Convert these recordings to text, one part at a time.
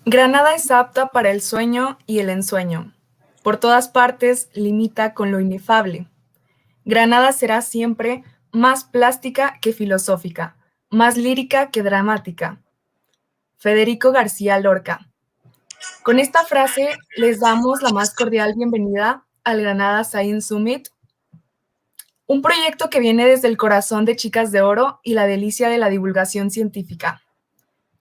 Granada es apta para el sueño y el ensueño. Por todas partes limita con lo inefable. Granada será siempre más plástica que filosófica, más lírica que dramática. Federico García Lorca. Con esta frase les damos la más cordial bienvenida al Granada Science Summit, un proyecto que viene desde el corazón de Chicas de Oro y la delicia de la divulgación científica.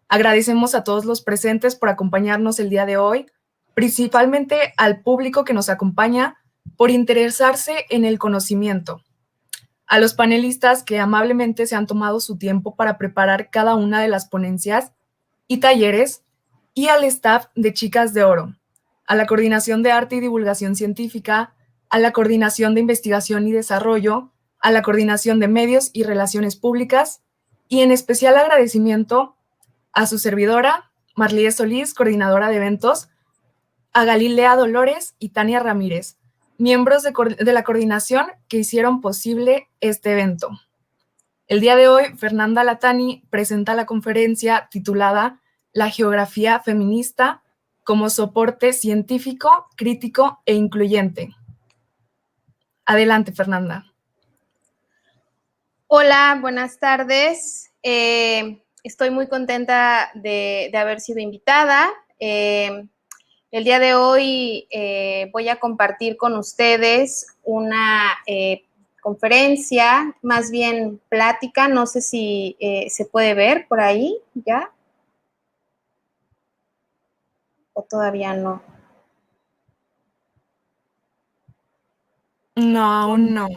Agradecemos a todos los presentes por acompañarnos el día de hoy, principalmente al público que nos acompaña por interesarse en el conocimiento, a los panelistas que amablemente se han tomado su tiempo para preparar cada una de las ponencias y talleres, y al staff de Chicas de Oro, a la Coordinación de Arte y Divulgación Científica, a la Coordinación de Investigación y Desarrollo, a la Coordinación de Medios y Relaciones Públicas, y en especial agradecimiento a su servidora, Marlíes Solís, coordinadora de eventos, a Galilea Dolores y Tania Ramírez, miembros de la coordinación que hicieron posible este evento. El día de hoy, Fernanda Latani presenta la conferencia titulada La geografía feminista como soporte científico, crítico e incluyente. Adelante, Fernanda. Hola, buenas tardes. Estoy muy contenta de haber sido invitada. El día de hoy voy a compartir con ustedes una conferencia, más bien plática, no sé si se puede ver por ahí ya o todavía no. No, aún no.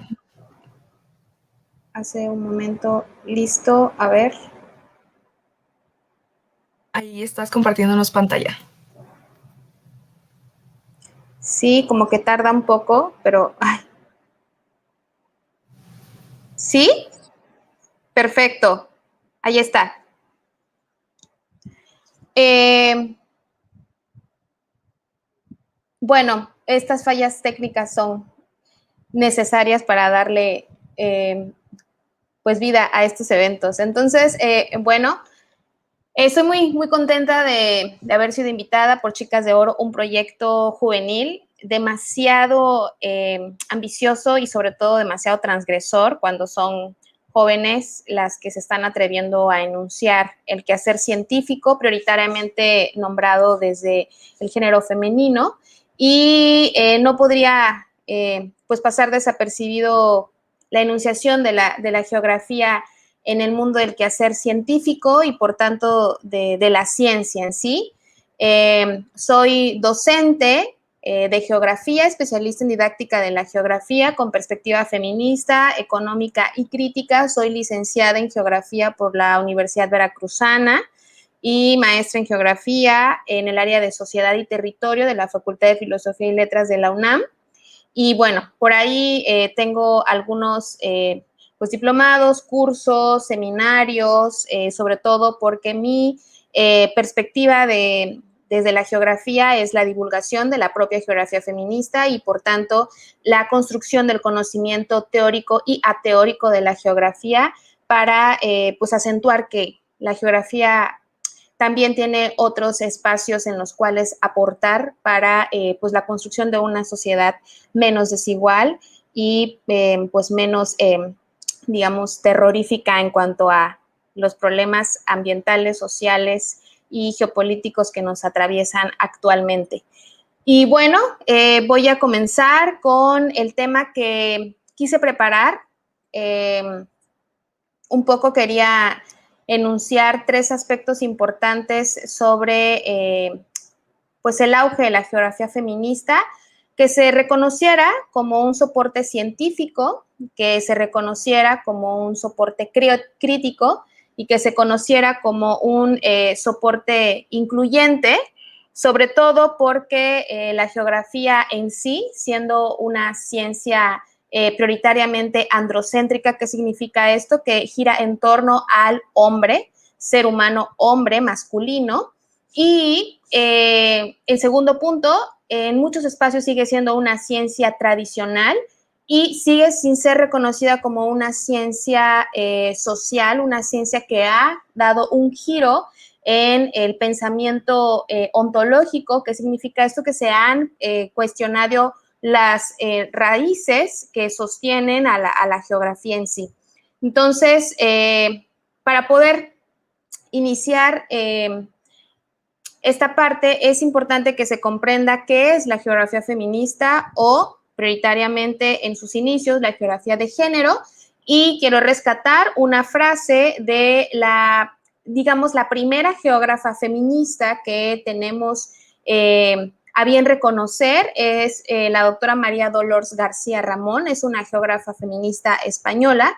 Hace un momento, listo, a ver. Ahí estás compartiéndonos pantalla. Sí, como que tarda un poco, pero... Ay. ¿Sí? Perfecto. Ahí está. Bueno, estas fallas técnicas son necesarias para darle pues vida a estos eventos. Entonces, bueno, estoy muy contenta de haber sido invitada por Chicas de Oro, un proyecto juvenil demasiado ambicioso y sobre todo demasiado transgresor cuando son jóvenes las que se están atreviendo a enunciar el quehacer científico, prioritariamente nombrado desde el género femenino, y no podría pues pasar desapercibido la enunciación de la geografía en el mundo del quehacer científico y por tanto de la ciencia en sí. Soy docente de geografía, especialista en didáctica de la geografía con perspectiva feminista, económica y crítica. Soy licenciada en geografía por la Universidad Veracruzana y maestra en geografía en el área de sociedad y territorio de la Facultad de Filosofía y Letras de la UNAM. Y bueno, por ahí tengo algunos pues diplomados, cursos, seminarios, sobre todo porque mi perspectiva desde la geografía es la divulgación de la propia geografía feminista y por tanto la construcción del conocimiento teórico y ateórico de la geografía para pues acentuar que la geografía también tiene otros espacios en los cuales aportar para pues la construcción de una sociedad menos desigual y pues menos, digamos, terrorífica en cuanto a los problemas ambientales, sociales y geopolíticos que nos atraviesan actualmente. Y bueno, voy a comenzar con el tema que quise preparar. Un poco quería enunciar tres aspectos importantes sobre pues el auge de la geografía feminista, que se reconociera como un soporte científico, que se reconociera como un soporte crítico y que se conociera como un soporte incluyente, sobre todo porque la geografía en sí, siendo una ciencia prioritariamente androcéntrica. ¿Qué significa esto? Que gira en torno al hombre, ser humano hombre, masculino. Y el segundo punto, en muchos espacios sigue siendo una ciencia tradicional y sigue sin ser reconocida como una ciencia social, una ciencia que ha dado un giro en el pensamiento ontológico. ¿Qué significa esto? Que se han cuestionado las raíces que sostienen a la geografía en sí. Entonces, para poder iniciar esta parte, es importante que se comprenda qué es la geografía feminista o, prioritariamente en sus inicios, la geografía de género. Y quiero rescatar una frase de la, digamos, la primera geógrafa feminista que tenemos a bien reconocer, es la doctora María Dolors García Ramón. Es una geógrafa feminista española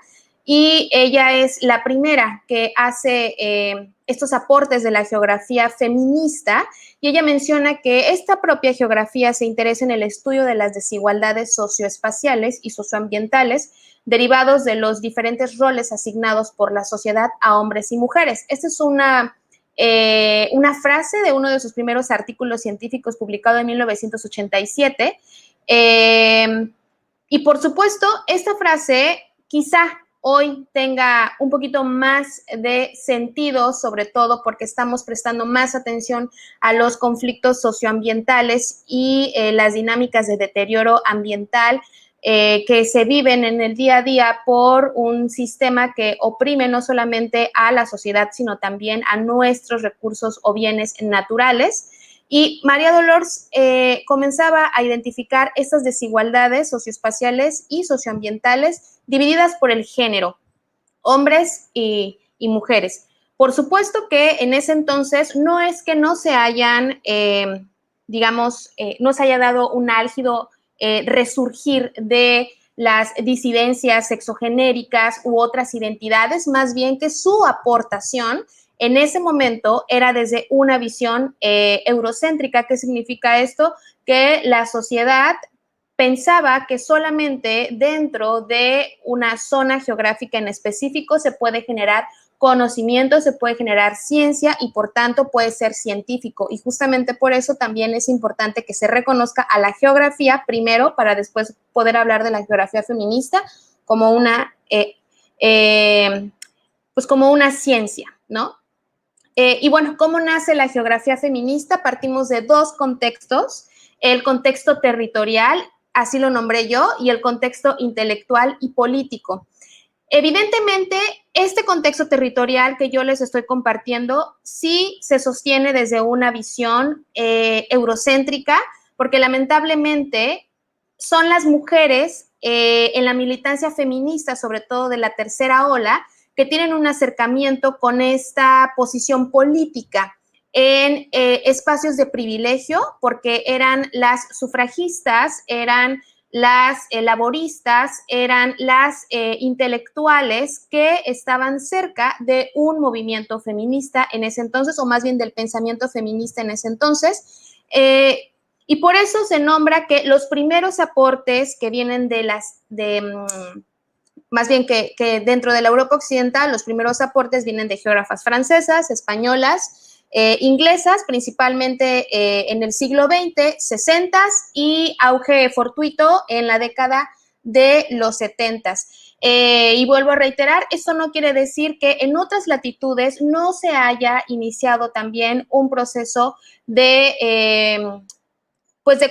y ella es la primera que hace estos aportes de la geografía feminista, y ella menciona que esta propia geografía se interesa en el estudio de las desigualdades socioespaciales y socioambientales derivados de los diferentes roles asignados por la sociedad a hombres y mujeres. Esta es una frase de uno de sus primeros artículos científicos publicado en 1987. Y por supuesto, esta frase quizá hoy tenga un poquito más de sentido, sobre todo porque estamos prestando más atención a los conflictos socioambientales y las dinámicas de deterioro ambiental que se viven en el día a día por un sistema que oprime no solamente a la sociedad, sino también a nuestros recursos o bienes naturales. Y María Dolors comenzaba a identificar estas desigualdades socioespaciales y socioambientales divididas por el género, hombres y mujeres. Por supuesto que en ese entonces no es que no se hayan, no se haya dado un álgido resurgir de las disidencias sexogenéricas u otras identidades, más bien que su aportación en ese momento era desde una visión eurocéntrica. ¿Qué significa esto? Que la sociedad pensaba que solamente dentro de una zona geográfica en específico se puede generar conocimiento, se puede generar ciencia y por tanto puede ser científico. Y justamente por eso también es importante que se reconozca a la geografía primero para después poder hablar de la geografía feminista como una, pues como una ciencia, ¿no? Y bueno, ¿cómo nace la geografía feminista? Partimos de dos contextos: el contexto territorial, así lo nombré yo, y el contexto intelectual y político. Evidentemente, este contexto territorial que yo les estoy compartiendo sí se sostiene desde una visión eurocéntrica, porque lamentablemente son las mujeres en la militancia feminista, sobre todo de la tercera ola, que tienen un acercamiento con esta posición política en espacios de privilegio, porque eran las sufragistas, eran las laboristas, eran las intelectuales que estaban cerca de un movimiento feminista en ese entonces, o más bien del pensamiento feminista en ese entonces. Y por eso se nombra que los primeros aportes que vienen más bien que dentro de la Europa occidental, los primeros aportes vienen de geógrafas francesas, españolas, inglesas, principalmente en el siglo XX, 60, y auge fortuito en la década de los 70. Y vuelvo a reiterar, esto no quiere decir que en otras latitudes no se haya iniciado también un proceso de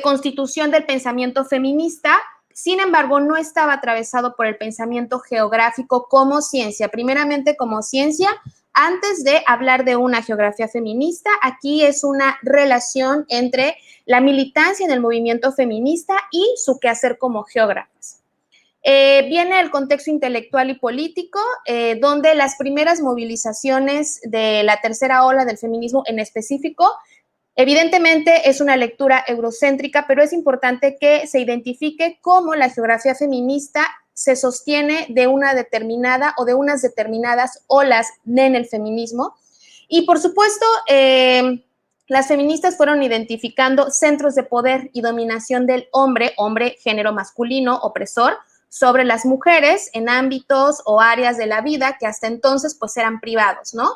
constitución del pensamiento feminista. Sin embargo, no estaba atravesado por el pensamiento geográfico como ciencia. Primeramente como ciencia, antes de hablar de una geografía feminista, aquí es una relación entre la militancia en el movimiento feminista y su quehacer como geógrafas. Viene el contexto intelectual y político, donde las primeras movilizaciones de la tercera ola del feminismo en específico, evidentemente es una lectura eurocéntrica, pero es importante que se identifique cómo la geografía feminista se sostiene de una determinada o de unas determinadas olas en el feminismo. Y por supuesto, las feministas fueron identificando centros de poder y dominación del hombre, género masculino, opresor, sobre las mujeres en ámbitos o áreas de la vida que hasta entonces pues eran privados, ¿no?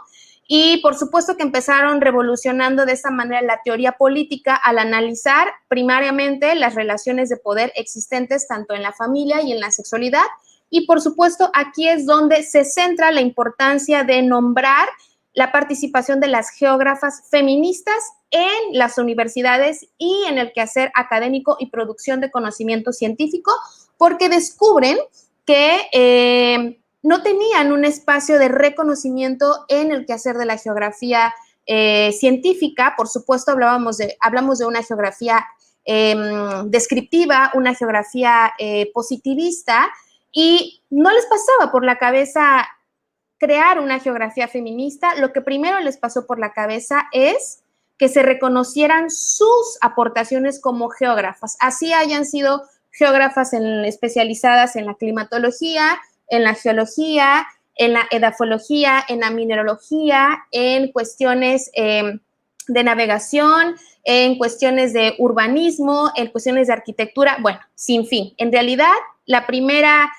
Y por supuesto que empezaron revolucionando de esta manera la teoría política al analizar primariamente las relaciones de poder existentes tanto en la familia y en la sexualidad. Y por supuesto aquí es donde se centra la importancia de nombrar la participación de las geógrafas feministas en las universidades y en el quehacer académico y producción de conocimiento científico, porque descubren que no tenían un espacio de reconocimiento en el quehacer de la geografía científica. Por supuesto, hablamos de una geografía descriptiva, una geografía positivista, y no les pasaba por la cabeza crear una geografía feminista. Lo que primero les pasó por la cabeza es que se reconocieran sus aportaciones como geógrafas, así hayan sido geógrafas especializadas en la climatología, en la geología, en la edafología, en la mineralogía, en cuestiones de navegación, en cuestiones de urbanismo, en cuestiones de arquitectura, bueno, sin fin. En realidad, la primera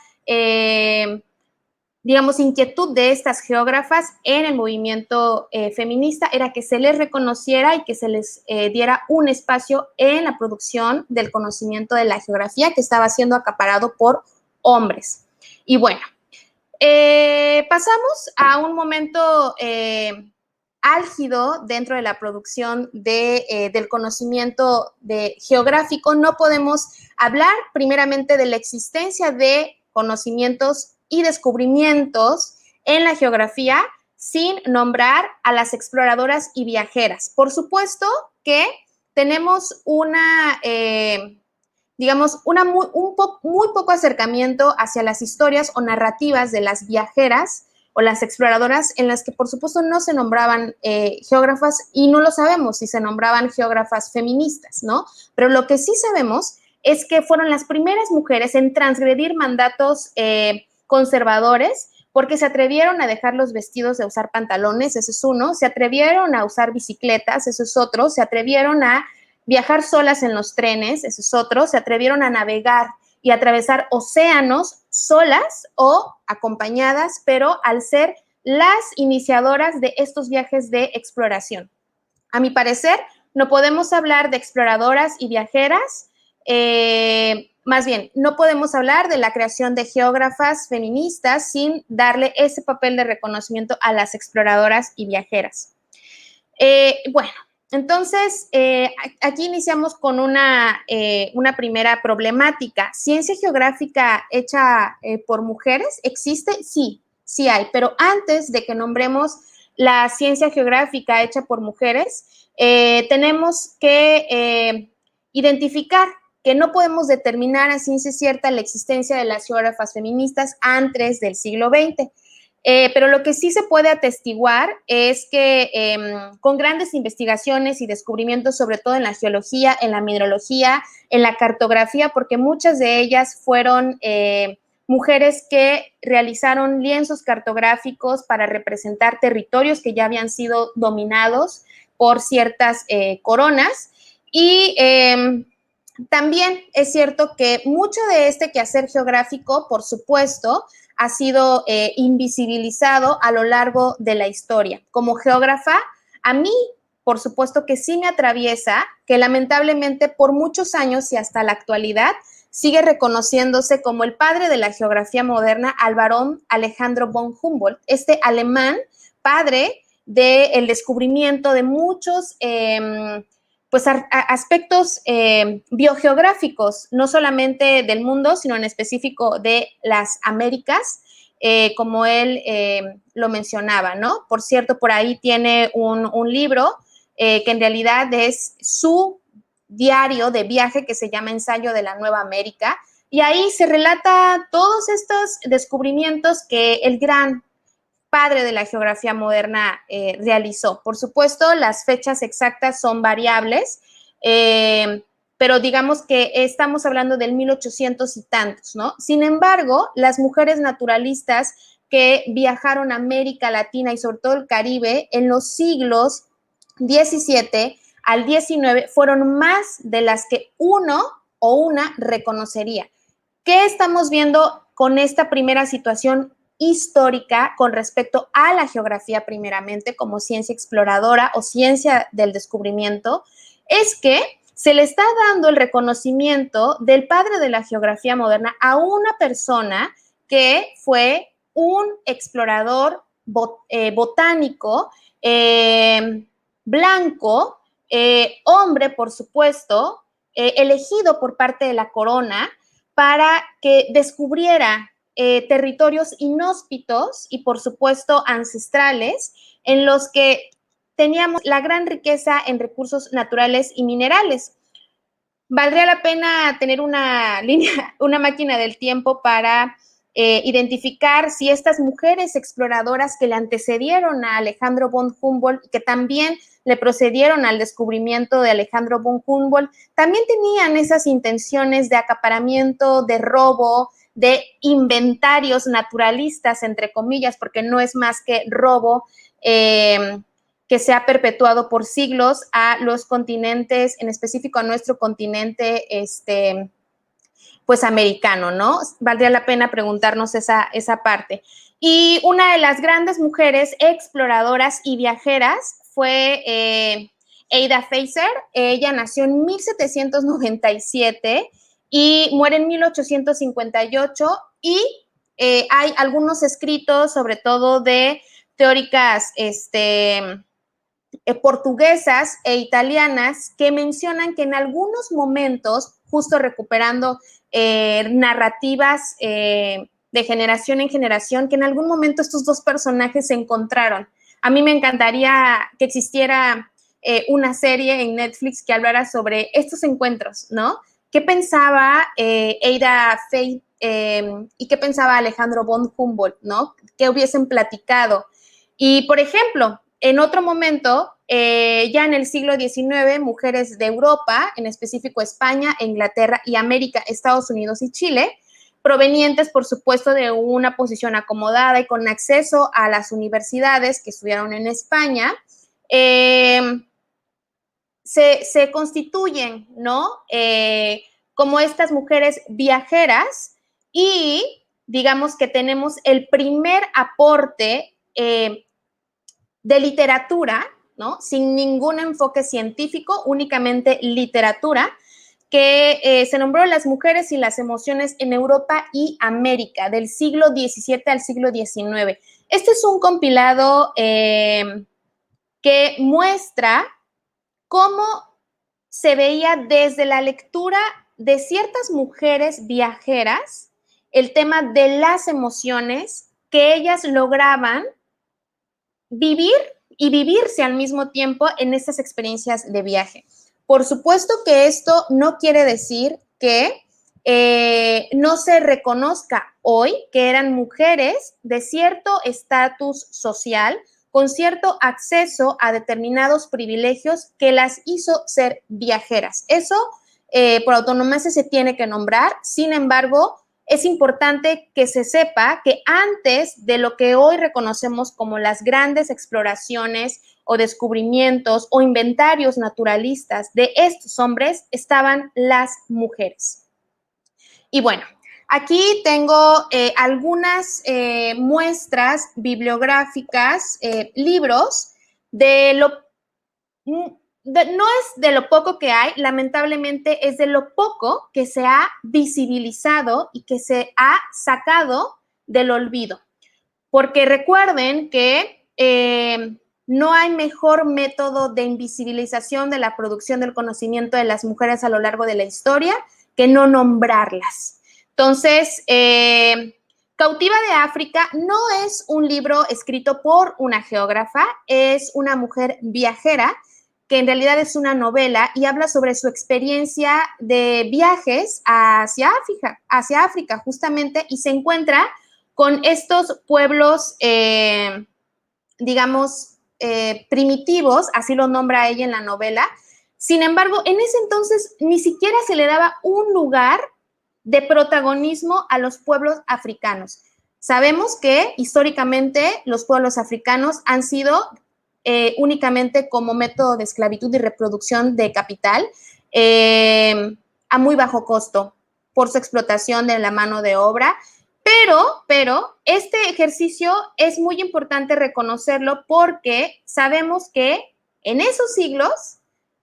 digamos, inquietud de estas geógrafas en el movimiento feminista era que se les reconociera y que se les diera un espacio en la producción del conocimiento de la geografía que estaba siendo acaparado por hombres. Y bueno, pasamos a un momento álgido dentro de la producción del conocimiento geográfico. No podemos hablar primeramente de la existencia de conocimientos y descubrimientos en la geografía sin nombrar a las exploradoras y viajeras. Por supuesto que tenemos digamos, muy poco acercamiento hacia las historias o narrativas de las viajeras o las exploradoras, en las que por supuesto no se nombraban geógrafas, y no lo sabemos si se nombraban geógrafas feministas, ¿no? Pero lo que sí sabemos es que fueron las primeras mujeres en transgredir mandatos conservadores, porque se atrevieron a dejar los vestidos de usar pantalones, ese es uno, se atrevieron a usar bicicletas, eso es otro, se atrevieron a viajar solas en los trenes, eso es otro, se atrevieron a navegar y atravesar océanos solas o acompañadas, pero al ser las iniciadoras de estos viajes de exploración. A mi parecer, no podemos hablar de exploradoras y viajeras, más bien, no podemos hablar de la creación de geógrafas feministas sin darle ese papel de reconocimiento a las exploradoras y viajeras. Bueno, entonces, aquí iniciamos con una primera problemática. ¿Ciencia geográfica hecha por mujeres existe? Sí, sí hay, pero antes de que nombremos la ciencia geográfica hecha por mujeres, tenemos que identificar que no podemos determinar a ciencia cierta la existencia de las geógrafas feministas antes del siglo XX. Pero lo que sí se puede atestiguar es que con grandes investigaciones y descubrimientos, sobre todo en la geología, en la mineralogía, en la cartografía, porque muchas de ellas fueron mujeres que realizaron lienzos cartográficos para representar territorios que ya habían sido dominados por ciertas coronas. Y también es cierto que mucho de este quehacer geográfico, por supuesto, ha sido invisibilizado a lo largo de la historia. Como geógrafa, a mí, por supuesto que sí me atraviesa que lamentablemente por muchos años y hasta la actualidad sigue reconociéndose como el padre de la geografía moderna al varón Alejandro von Humboldt, este alemán, padre del descubrimiento de muchos pues aspectos biogeográficos, no solamente del mundo, sino en específico de las Américas, como él lo mencionaba, ¿no? Por cierto, por ahí tiene un libro que en realidad es su diario de viaje, que se llama Ensayo de la Nueva América, y ahí se relata todos estos descubrimientos que el gran padre de la geografía moderna realizó. Por supuesto, las fechas exactas son variables, pero digamos que estamos hablando del 1800 y tantos, ¿no? Sin embargo, las mujeres naturalistas que viajaron a América Latina y sobre todo el Caribe en los siglos XVII al XIX fueron más de las que uno o una reconocería. ¿Qué estamos viendo con esta primera situación histórica con respecto a la geografía primeramente como ciencia exploradora o ciencia del descubrimiento? Es que se le está dando el reconocimiento del padre de la geografía moderna a una persona que fue un explorador botánico blanco, hombre, por supuesto, elegido por parte de la corona para que descubriera territorios inhóspitos y, por supuesto, ancestrales, en los que teníamos la gran riqueza en recursos naturales y minerales. Valdría la pena tener una máquina del tiempo para identificar si estas mujeres exploradoras que le antecedieron a Alejandro von Humboldt, que también le procedieron al descubrimiento de Alejandro von Humboldt, también tenían esas intenciones de acaparamiento, de robo, de inventarios naturalistas, entre comillas, porque no es más que robo, que se ha perpetuado por siglos a los continentes, en específico a nuestro continente, pues americano, ¿no? Valdría la pena preguntarnos esa parte. Y una de las grandes mujeres exploradoras y viajeras fue Ada Fazer. Ella nació en 1797 y muere en 1858 y hay algunos escritos, sobre todo de teóricas portuguesas e italianas, que mencionan que en algunos momentos, justo recuperando narrativas de generación en generación, que en algún momento estos dos personajes se encontraron. A mí me encantaría que existiera una serie en Netflix que hablara sobre estos encuentros, ¿no? ¿Qué pensaba Ada Faith y qué pensaba Alejandro von Humboldt, ¿no? ¿Qué hubiesen platicado? Y, por ejemplo, en otro momento, ya en el siglo XIX, mujeres de Europa, en específico España, Inglaterra y América, Estados Unidos y Chile, provenientes, por supuesto, de una posición acomodada y con acceso a las universidades que estudiaron en España, se constituyen, ¿no? Como estas mujeres viajeras y digamos que tenemos el primer aporte de literatura, ¿no? Sin ningún enfoque científico, únicamente literatura, que se nombró Las mujeres y las emociones en Europa y América, del siglo XVII al siglo XIX. Este es un compilado que muestra cómo se veía desde la lectura de ciertas mujeres viajeras el tema de las emociones que ellas lograban vivir y vivirse al mismo tiempo en estas experiencias de viaje. Por supuesto que esto no quiere decir que no se reconozca hoy que eran mujeres de cierto estatus social, con cierto acceso a determinados privilegios que las hizo ser viajeras. Eso, por autonomía, se tiene que nombrar. Sin embargo, es importante que se sepa que antes de lo que hoy reconocemos como las grandes exploraciones o descubrimientos o inventarios naturalistas de estos hombres, estaban las mujeres. Y bueno, aquí tengo algunas muestras bibliográficas, libros de lo... no es de lo poco que hay, lamentablemente es de lo poco que se ha visibilizado y que se ha sacado del olvido. Porque recuerden que no hay mejor método de invisibilización de la producción del conocimiento de las mujeres a lo largo de la historia que no nombrarlas. Entonces, Cautiva de África no es un libro escrito por una geógrafa, es una mujer viajera que en realidad es una novela y habla sobre su experiencia de viajes hacia África justamente, y se encuentra con estos pueblos, digamos, primitivos, así lo nombra ella en la novela. Sin embargo, en ese entonces ni siquiera se le daba un lugar de protagonismo a los pueblos africanos. Sabemos que históricamente los pueblos africanos han sido únicamente como método de esclavitud y reproducción de capital a muy bajo costo por su explotación de la mano de obra. Pero este ejercicio es muy importante reconocerlo porque sabemos que en esos siglos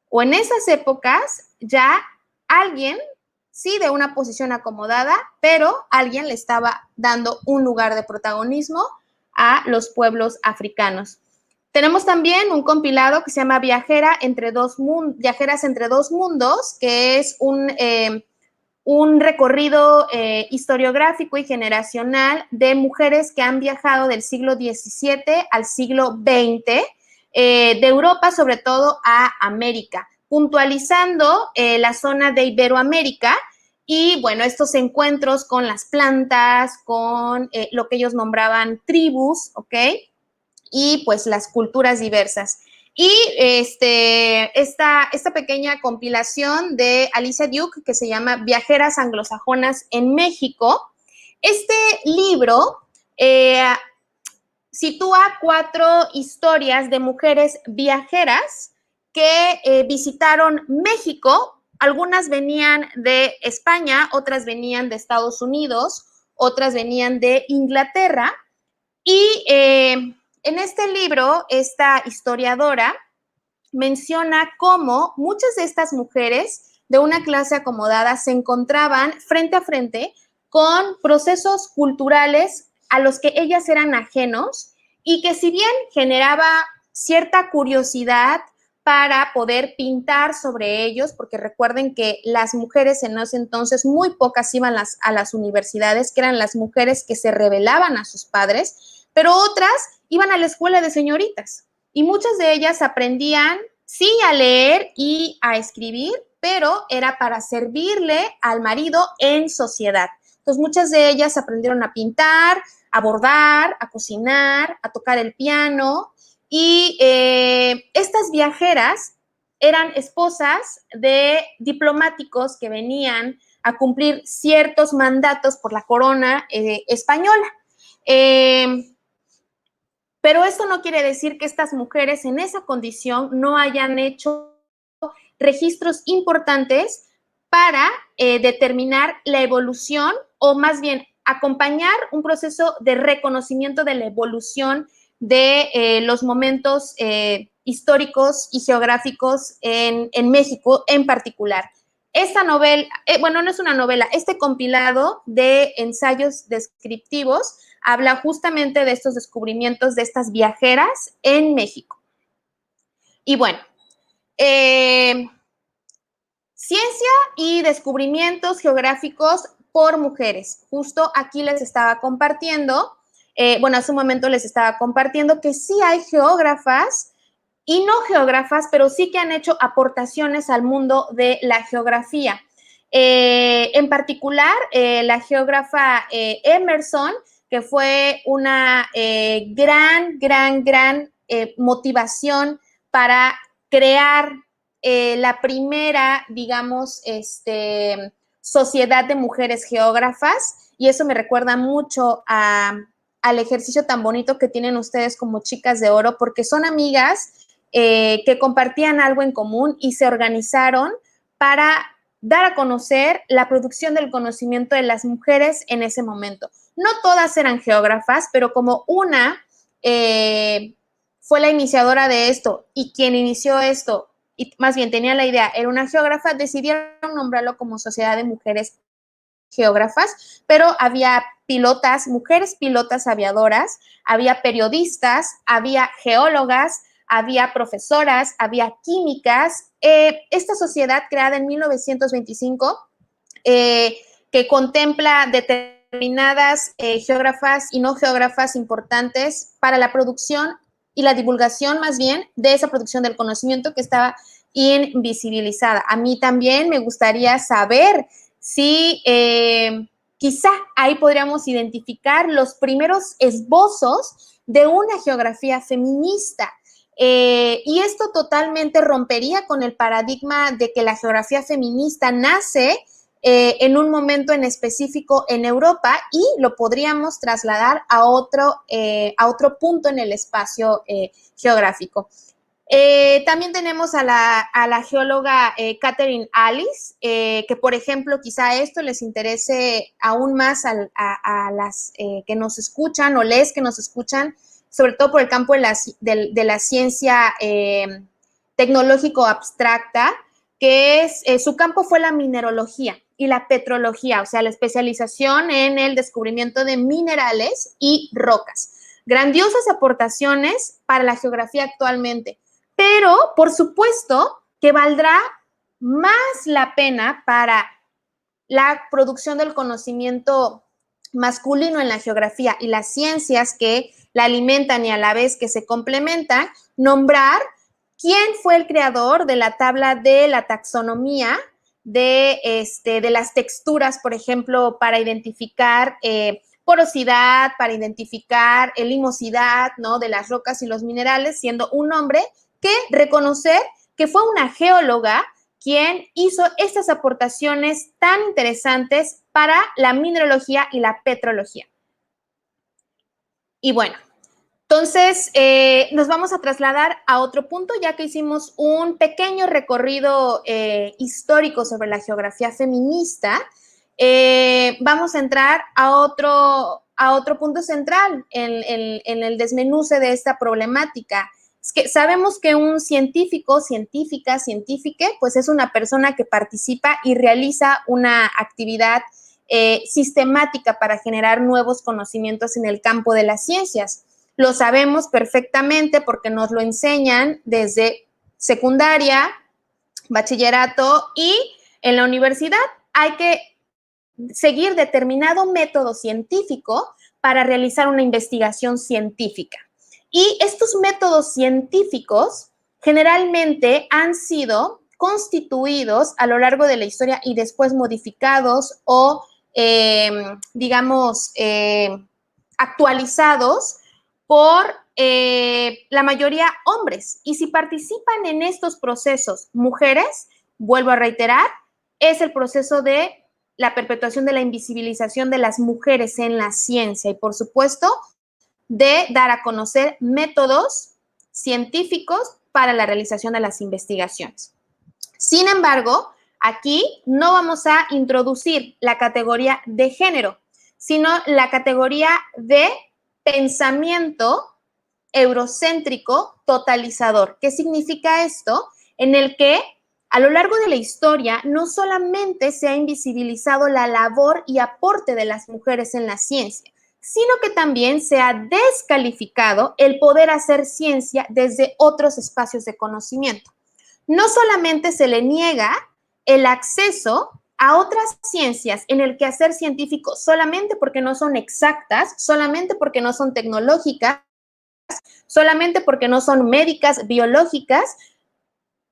o en esas épocas ya alguien, sí, de una posición acomodada, pero alguien le estaba dando un lugar de protagonismo a los pueblos africanos. Tenemos también un compilado que se llama Viajeras entre dos mundos, que es un recorrido historiográfico y generacional de mujeres que han viajado del siglo XVII al siglo XX, de Europa sobre todo a América, puntualizando la zona de Iberoamérica y, bueno, estos encuentros con las plantas, con lo que ellos nombraban tribus, ¿ok? Y pues las culturas diversas. Y esta pequeña compilación de Alicia Duke que se llama Viajeras anglosajonas en México. Este libro sitúa 4 historias de mujeres viajeras que visitaron México. Algunas venían de España, otras venían de Estados Unidos, otras venían de Inglaterra. Y en este libro, esta historiadora menciona cómo muchas de estas mujeres de una clase acomodada se encontraban frente a frente con procesos culturales a los que ellas eran ajenos y que, si bien generaba cierta curiosidad para poder pintar sobre ellos, porque recuerden que las mujeres en ese entonces muy pocas iban a las universidades, que eran las mujeres que se rebelaban a sus padres, pero otras iban a la escuela de señoritas y muchas de ellas aprendían, sí, a leer y a escribir, pero era para servirle al marido en sociedad. Entonces, muchas de ellas aprendieron a pintar, a bordar, a cocinar, a tocar el piano. Y estas viajeras eran esposas de diplomáticos que venían a cumplir ciertos mandatos por la corona española. Pero esto no quiere decir que estas mujeres en esa condición no hayan hecho registros importantes para determinar la evolución, o más bien acompañar un proceso de reconocimiento de la evolución de los momentos históricos y geográficos en México en particular. Esta novela, bueno, no es una novela, este compilado de ensayos descriptivos habla justamente de estos descubrimientos de estas viajeras en México. Y bueno, ciencia y descubrimientos geográficos por mujeres. Justo aquí les estaba compartiendo, bueno, hace un momento les estaba compartiendo que sí hay geógrafas y no geógrafas, pero sí que han hecho aportaciones al mundo de la geografía. En particular, la geógrafa Emerson, que fue una gran motivación para crear la primera, digamos, sociedad de mujeres geógrafas, y eso me recuerda mucho al ejercicio tan bonito que tienen ustedes como Chicas de Oro, porque son amigas que compartían algo en común y se organizaron para dar a conocer la producción del conocimiento de las mujeres en ese momento. No todas eran geógrafas, pero como una fue la iniciadora de esto y quien inició esto, y más bien tenía la idea, era una geógrafa, decidieron nombrarlo como Sociedad de Mujeres Geógrafas, pero había pilotas, mujeres pilotas aviadoras, había periodistas, había geólogas, había profesoras, había químicas. Esta sociedad creada en 1925, que contempla determinadas geógrafas y no geógrafas importantes para la producción y la divulgación, más bien, de esa producción del conocimiento que estaba invisibilizada. A mí también me gustaría saber si quizá ahí podríamos identificar los primeros esbozos de una geografía feminista. Y esto totalmente rompería con el paradigma de que la geografía feminista nace en un momento en específico en Europa y lo podríamos trasladar a otro punto en el espacio geográfico. También tenemos a la geóloga Catherine Alice, que, por ejemplo, quizá esto les interese aún más a las que nos escuchan o les que nos escuchan, sobre todo por el campo de la ciencia tecnológico abstracta, que es, su campo fue la minerología y la petrología, o sea, la especialización en el descubrimiento de minerales y rocas. grandiosas aportaciones para la geografía actualmente, pero por supuesto que valdrá más la pena para la producción del conocimiento masculino en la geografía y las ciencias que la alimentan y a la vez que se complementan, nombrar quién fue el creador de la tabla de la taxonomía de las texturas, por ejemplo, para identificar porosidad, para identificar limosidad, ¿no?, de las rocas y los minerales, siendo un hombre que reconocer que fue una geóloga quien hizo estas aportaciones tan interesantes para la mineralogía y la petrología. Y bueno, entonces nos vamos a trasladar a otro punto, ya que hicimos un pequeño recorrido histórico sobre la geografía feminista. Vamos a entrar a otro punto central en el desmenuce de esta problemática. Es que sabemos que un científico, científica, científique, pues es una persona que participa y realiza una actividad sistemática para generar nuevos conocimientos en el campo de las ciencias. Lo sabemos perfectamente porque nos lo enseñan desde secundaria, bachillerato y en la universidad. Hay que seguir determinado método científico para realizar una investigación científica. Y estos métodos científicos generalmente han sido constituidos a lo largo de la historia y después modificados o, actualizados por la mayoría hombres. Y si participan en estos procesos mujeres, vuelvo a reiterar, es el proceso de la perpetuación de la invisibilización de las mujeres en la ciencia y, por supuesto, de dar a conocer métodos científicos para la realización de las investigaciones. Sin embargo, aquí no vamos a introducir la categoría de género, sino la categoría de pensamiento eurocéntrico totalizador. ¿Qué significa esto? En el que a lo largo de la historia no solamente se ha invisibilizado la labor y aporte de las mujeres en la ciencia, sino que también se ha descalificado el poder hacer ciencia desde otros espacios de conocimiento. No solamente se le niega el acceso a otras ciencias en el quehacer científico solamente porque no son exactas, solamente porque no son tecnológicas, solamente porque no son médicas, biológicas,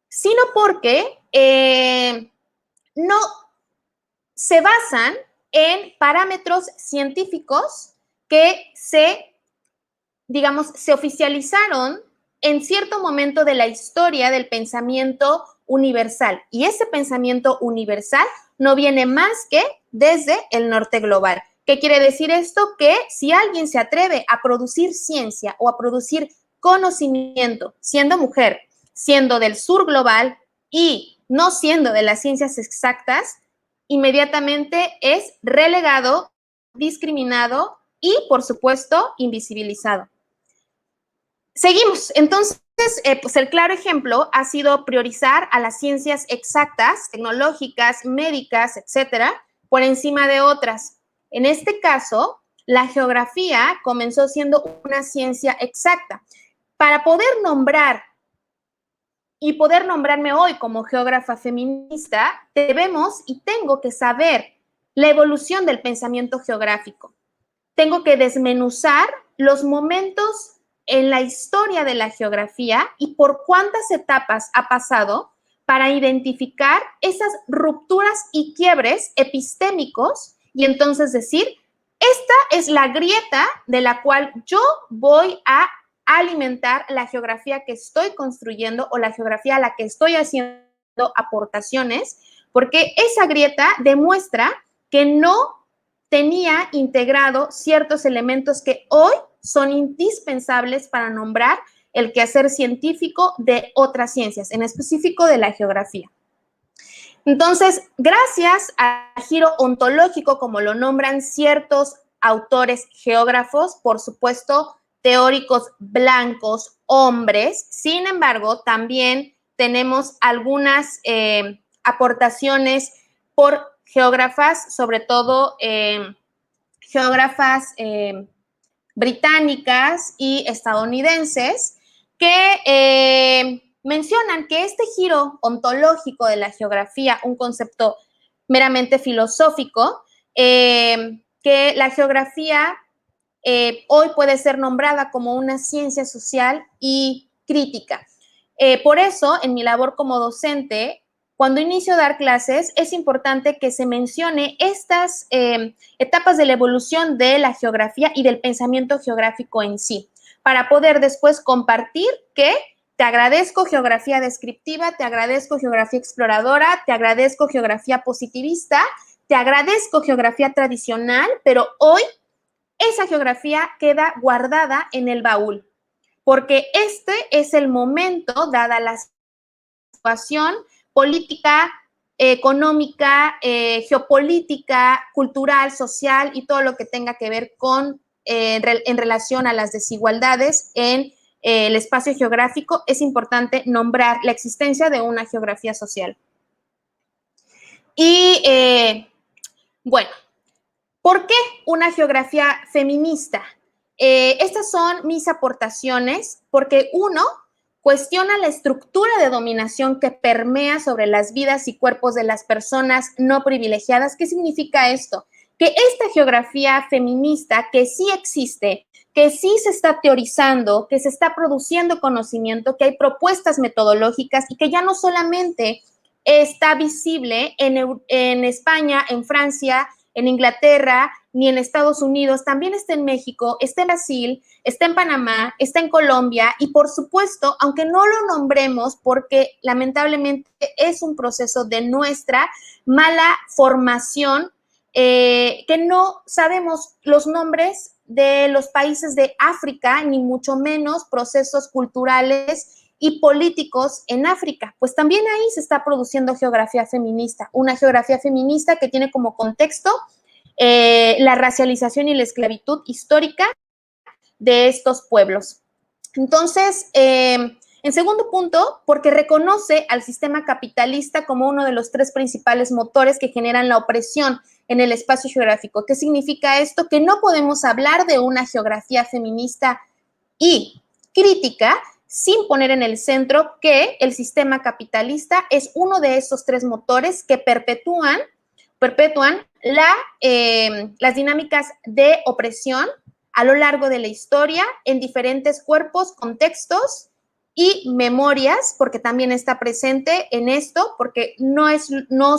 sino porque no se basan en parámetros científicos que se oficializaron en cierto momento de la historia del pensamiento universal. Y ese pensamiento universal no viene más que desde el norte global. ¿Qué quiere decir esto? Que si alguien se atreve a producir ciencia o a producir conocimiento, siendo mujer, siendo del sur global y no siendo de las ciencias exactas, inmediatamente es relegado, discriminado y, por supuesto, invisibilizado. Seguimos. Entonces, pues el claro ejemplo ha sido priorizar a las ciencias exactas, tecnológicas, médicas, etcétera, por encima de otras. En este caso, la geografía comenzó siendo una ciencia exacta. Para poder nombrar y poder nombrarme hoy como geógrafa feminista, debemos y tengo que saber la evolución del pensamiento geográfico. Tengo que desmenuzar los momentos en la historia de la geografía y por cuántas etapas ha pasado para identificar esas rupturas y quiebres epistémicos y entonces decir, esta es la grieta de la cual yo voy a alimentar la geografía que estoy construyendo o la geografía a la que estoy haciendo aportaciones, porque esa grieta demuestra que no tenía integrado ciertos elementos que hoy son indispensables para nombrar el quehacer científico de otras ciencias, en específico de la geografía. Entonces, gracias al giro ontológico, como lo nombran ciertos autores geógrafos, por supuesto, teóricos blancos, hombres, sin embargo, también tenemos algunas aportaciones por geógrafas, sobre todo geógrafas británicas y estadounidenses que mencionan que este giro ontológico de la geografía, un concepto meramente filosófico, que la geografía hoy puede ser nombrada como una ciencia social y crítica. Por eso, en mi labor como docente, cuando inicio a dar clases, es importante que se mencione estas etapas de la evolución de la geografía y del pensamiento geográfico en sí, para poder después compartir que te agradezco geografía descriptiva, te agradezco geografía exploradora, te agradezco geografía positivista, te agradezco geografía tradicional, pero hoy esa geografía queda guardada en el baúl, porque este es el momento, dada la situación política, económica, geopolítica, cultural, social y todo lo que tenga que ver con en relación a las desigualdades en el espacio geográfico, es importante nombrar la existencia de una geografía social. Y bueno, ¿por qué una geografía feminista? Estas son mis aportaciones porque uno, cuestiona la estructura de dominación que permea sobre las vidas y cuerpos de las personas no privilegiadas. ¿Qué significa esto? Que esta geografía feminista que sí existe, que sí se está teorizando, que se está produciendo conocimiento, que hay propuestas metodológicas y que ya no solamente está visible en España, en Francia, en Inglaterra, ni en Estados Unidos, también está en México, está en Brasil, está en Panamá, está en Colombia y por supuesto, aunque no lo nombremos porque lamentablemente es un proceso de nuestra mala formación, que no sabemos los nombres de los países de África, ni mucho menos procesos culturales y políticos en África, pues también ahí se está produciendo geografía feminista, una geografía feminista que tiene como contexto la racialización y la esclavitud histórica de estos pueblos. Entonces, en segundo punto, porque reconoce al sistema capitalista como uno de los tres principales motores que generan la opresión en el espacio geográfico. ¿Qué significa esto? Que no podemos hablar de una geografía feminista y crítica sin poner en el centro que el sistema capitalista es uno de esos tres motores que perpetúan las dinámicas de opresión a lo largo de la historia en diferentes cuerpos, contextos y memorias, porque también está presente en esto, porque nos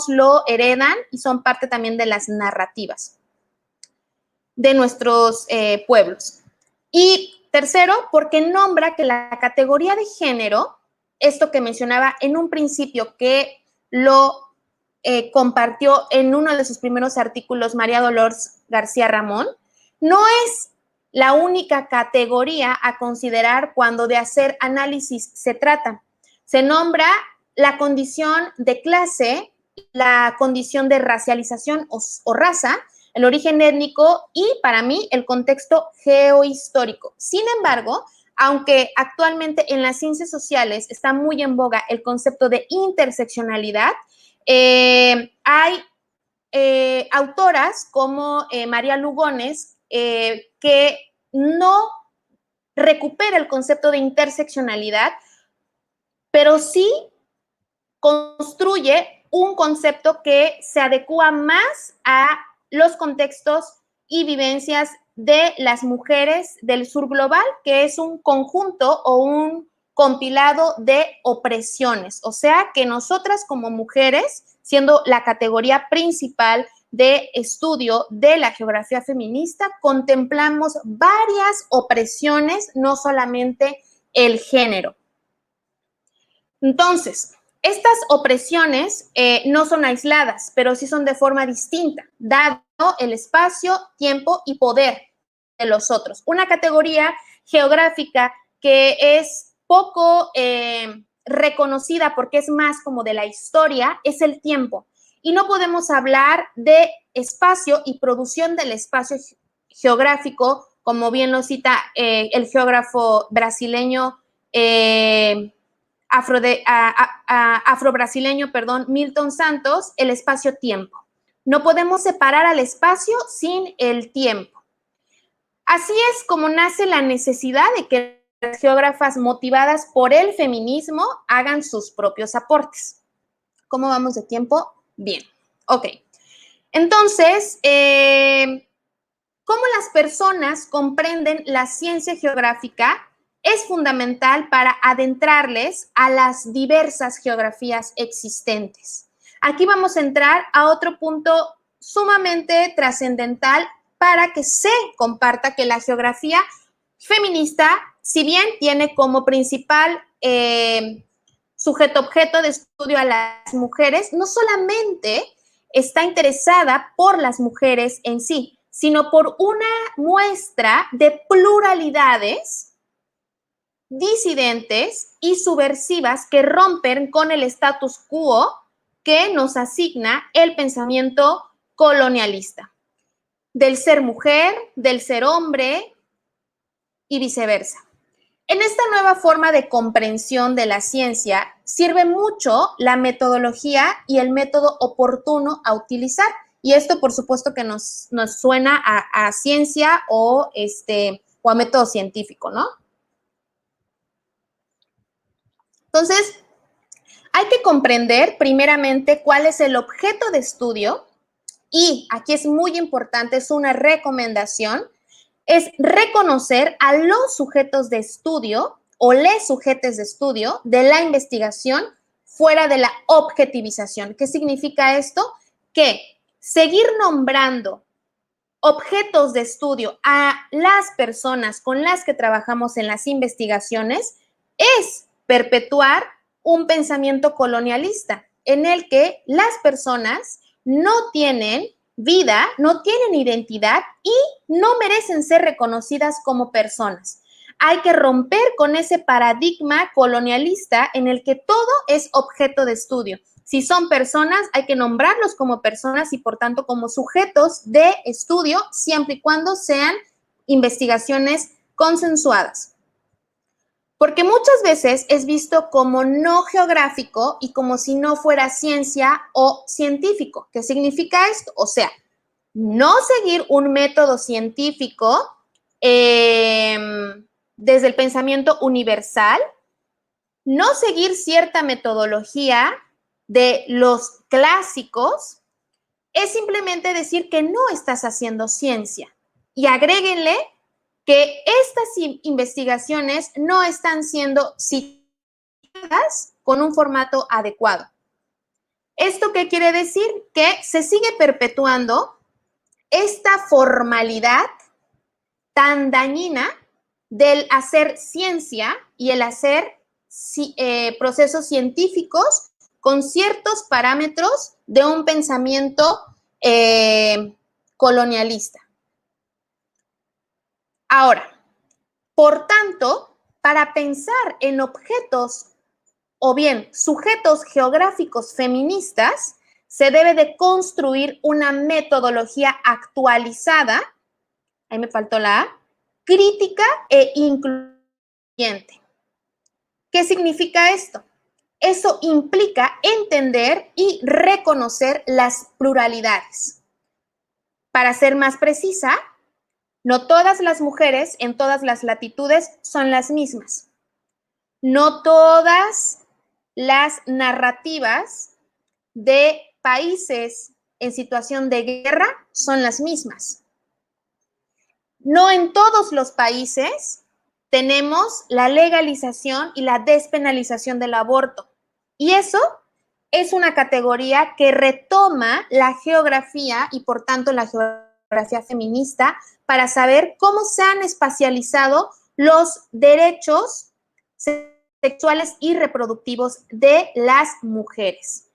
lo heredan y son parte también de las narrativas de nuestros pueblos. Y tercero, porque nombra que la categoría de género, esto que mencionaba en un principio que lo compartió en uno de sus primeros artículos María Dolores García Ramón, no es la única categoría a considerar cuando de hacer análisis se trata. Se nombra la condición de clase, la condición de racialización o raza, el origen étnico y, para mí, el contexto geohistórico. Sin embargo, aunque actualmente en las ciencias sociales está muy en boga el concepto de interseccionalidad, hay autoras como María Lugones que no recupera el concepto de interseccionalidad, pero sí construye un concepto que se adecua más a los contextos y vivencias de las mujeres del sur global, que es un conjunto o un compilado de opresiones. O sea, que nosotras como mujeres, siendo la categoría principal de estudio de la geografía feminista, contemplamos varias opresiones, no solamente el género. Entonces, estas opresiones no son aisladas, pero sí son de forma distinta, dado el espacio, tiempo y poder de los otros. Una categoría geográfica que es poco reconocida porque es más como de la historia es el tiempo. Y no podemos hablar de espacio y producción del espacio geográfico, como bien lo cita el geógrafo brasileño afrobrasileño, Milton Santos, el espacio-tiempo. No podemos separar al espacio sin el tiempo. Así es como nace la necesidad de que las geógrafas motivadas por el feminismo hagan sus propios aportes. ¿Cómo vamos de tiempo? Bien. Ok. Entonces, cómo las personas comprenden la ciencia geográfica es fundamental para adentrarles a las diversas geografías existentes. Aquí vamos a entrar a otro punto sumamente trascendental para que se comparta que la geografía feminista, si bien tiene como principal sujeto-objeto de estudio a las mujeres, no solamente está interesada por las mujeres en sí, sino por una muestra de pluralidades disidentes y subversivas que rompen con el status quo que nos asigna el pensamiento colonialista, del ser mujer, del ser hombre y viceversa. En esta nueva forma de comprensión de la ciencia sirve mucho la metodología y el método oportuno a utilizar. Y esto, por supuesto, que nos suena a ciencia o a método científico, ¿no? Entonces, hay que comprender primeramente cuál es el objeto de estudio y aquí es muy importante, es una recomendación, es reconocer a los sujetos de estudio o les sujetos de estudio de la investigación fuera de la objetivización. ¿Qué significa esto? Que seguir nombrando objetos de estudio a las personas con las que trabajamos en las investigaciones es perpetuar un pensamiento colonialista en el que las personas no tienen vida, no tienen identidad y no merecen ser reconocidas como personas. Hay que romper con ese paradigma colonialista en el que todo es objeto de estudio. Si son personas, hay que nombrarlos como personas y, por tanto, como sujetos de estudio, siempre y cuando sean investigaciones consensuadas. Porque muchas veces es visto como no geográfico y como si no fuera ciencia o científico. ¿Qué significa esto? O sea, no seguir un método científico desde el pensamiento universal, no seguir cierta metodología de los clásicos, es simplemente decir que no estás haciendo ciencia. Y agréguenle que estas investigaciones no están siendo citadas con un formato adecuado. ¿Esto qué quiere decir? Que se sigue perpetuando esta formalidad tan dañina del hacer ciencia y el hacer procesos científicos con ciertos parámetros de un pensamiento colonialista. Ahora, por tanto, para pensar en objetos o bien sujetos geográficos feministas, se debe de construir una metodología actualizada, ahí me faltó la A, crítica e incluyente. ¿Qué significa esto? Eso implica entender y reconocer las pluralidades. Para ser más precisa, no todas las mujeres en todas las latitudes son las mismas. No todas las narrativas de países en situación de guerra son las mismas. No en todos los países tenemos la legalización y la despenalización del aborto. Y eso es una categoría que retoma la geografía y, por tanto, la geografía feminista para saber cómo se han espacializado los derechos sexuales y reproductivos de las mujeres.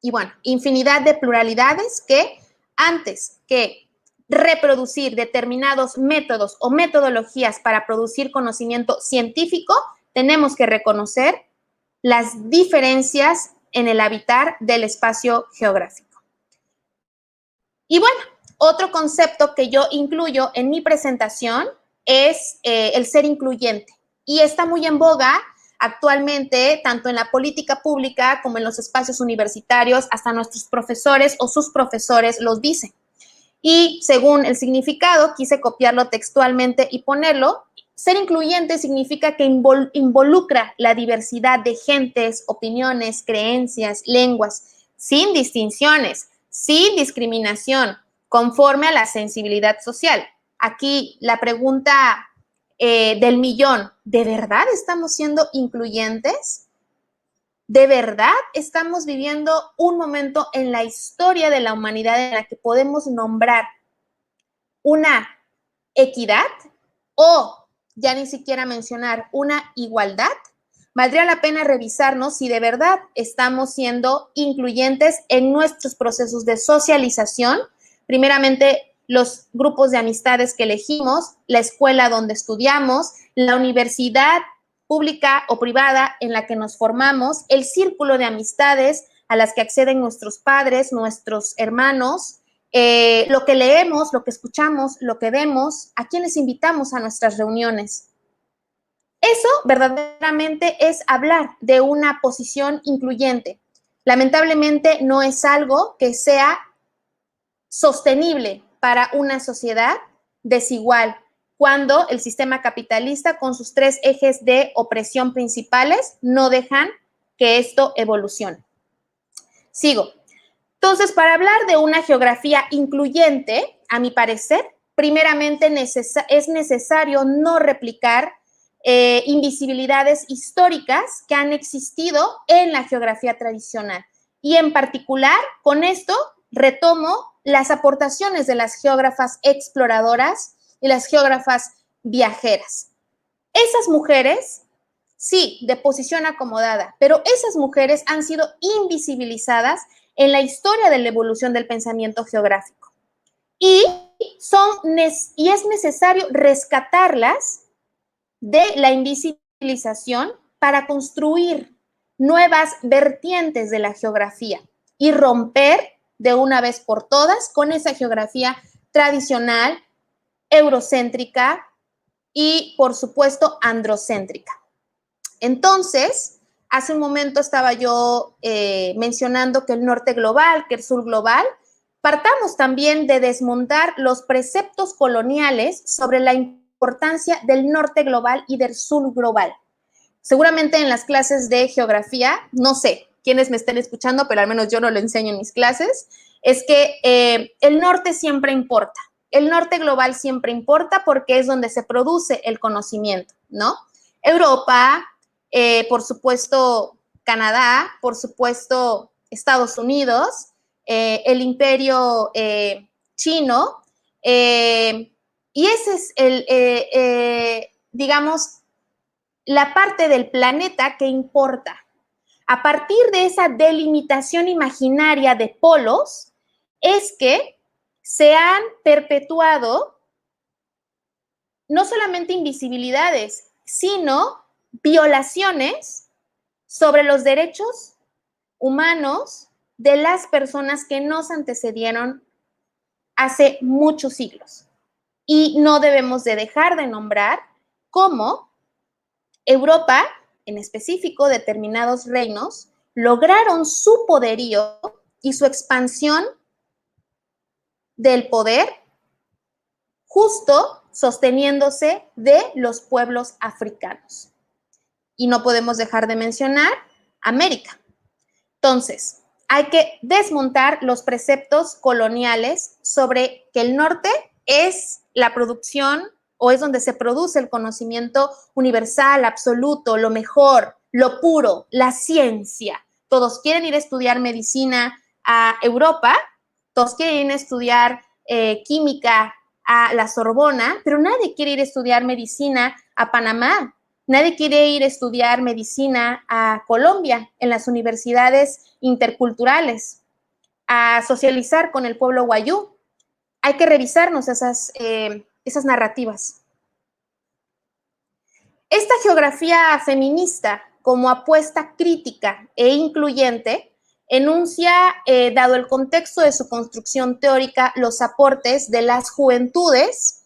Y bueno, infinidad de pluralidades que antes que reproducir determinados métodos o metodologías para producir conocimiento científico, tenemos que reconocer las diferencias en el habitar del espacio geográfico. Y bueno, otro concepto que yo incluyo en mi presentación es el ser incluyente. Y está muy en boga actualmente, tanto en la política pública como en los espacios universitarios, hasta nuestros profesores o sus profesores los dicen. Y según el significado, quise copiarlo textualmente y ponerlo. Ser incluyente significa que involucra la diversidad de gentes, opiniones, creencias, lenguas, sin distinciones, sin discriminación, conforme a la sensibilidad social. Aquí la pregunta del millón, ¿de verdad estamos siendo incluyentes? ¿De verdad estamos viviendo un momento en la historia de la humanidad en la que podemos nombrar una equidad o ya ni siquiera mencionar una igualdad? Valdría la pena revisarnos si de verdad estamos siendo incluyentes en nuestros procesos de socialización, primeramente los grupos de amistades que elegimos, la escuela donde estudiamos, la universidad pública o privada en la que nos formamos, el círculo de amistades a las que acceden nuestros padres, nuestros hermanos, lo que leemos, lo que escuchamos, lo que vemos, a quienes invitamos a nuestras reuniones. Eso verdaderamente es hablar de una posición incluyente. Lamentablemente no es algo que sea sostenible para una sociedad desigual, cuando el sistema capitalista con sus 3 ejes de opresión principales no dejan que esto evolucione. Sigo. Entonces, para hablar de una geografía incluyente, a mi parecer, primeramente es necesario no replicar invisibilidades históricas que han existido en la geografía tradicional. Y en particular, con esto retomo las aportaciones de las geógrafas exploradoras y las geógrafas viajeras. Esas mujeres, sí, de posición acomodada, pero esas mujeres han sido invisibilizadas en la historia de la evolución del pensamiento geográfico. Y es necesario rescatarlas de la invisibilización para construir nuevas vertientes de la geografía y romper de una vez por todas con esa geografía tradicional, eurocéntrica y, por supuesto, androcéntrica. Entonces, hace un momento estaba yo mencionando que el norte global, que el sur global, partamos también de desmontar los preceptos coloniales sobre la importancia del norte global y del sur global. Seguramente en las clases de geografía, no sé quiénes me estén escuchando, pero al menos yo no lo enseño en mis clases, es que el norte siempre importa. El norte global siempre importa porque es donde se produce el conocimiento, ¿no? Europa, por supuesto, Canadá, por supuesto, Estados Unidos, el imperio chino, y ese es digamos, la parte del planeta que importa. A partir de esa delimitación imaginaria de polos, es que se han perpetuado no solamente invisibilidades, sino violaciones sobre los derechos humanos de las personas que nos antecedieron hace muchos siglos. Y no debemos de dejar de nombrar cómo Europa, en específico determinados reinos, lograron su poderío y su expansión del poder justo sosteniéndose de los pueblos africanos. Y no podemos dejar de mencionar América. Entonces, hay que desmontar los preceptos coloniales sobre que el norte es la producción o es donde se produce el conocimiento universal, absoluto, lo mejor, lo puro, la ciencia. Todos quieren ir a estudiar medicina a Europa, todos quieren ir a estudiar química a la Sorbona, pero nadie quiere ir a estudiar medicina a Panamá. Nadie quiere ir a estudiar medicina a Colombia, en las universidades interculturales, a socializar con el pueblo wayú. Hay que revisarnos esas narrativas. Esta geografía feminista, como apuesta crítica e incluyente, enuncia, dado el contexto de su construcción teórica, los aportes de las juventudes,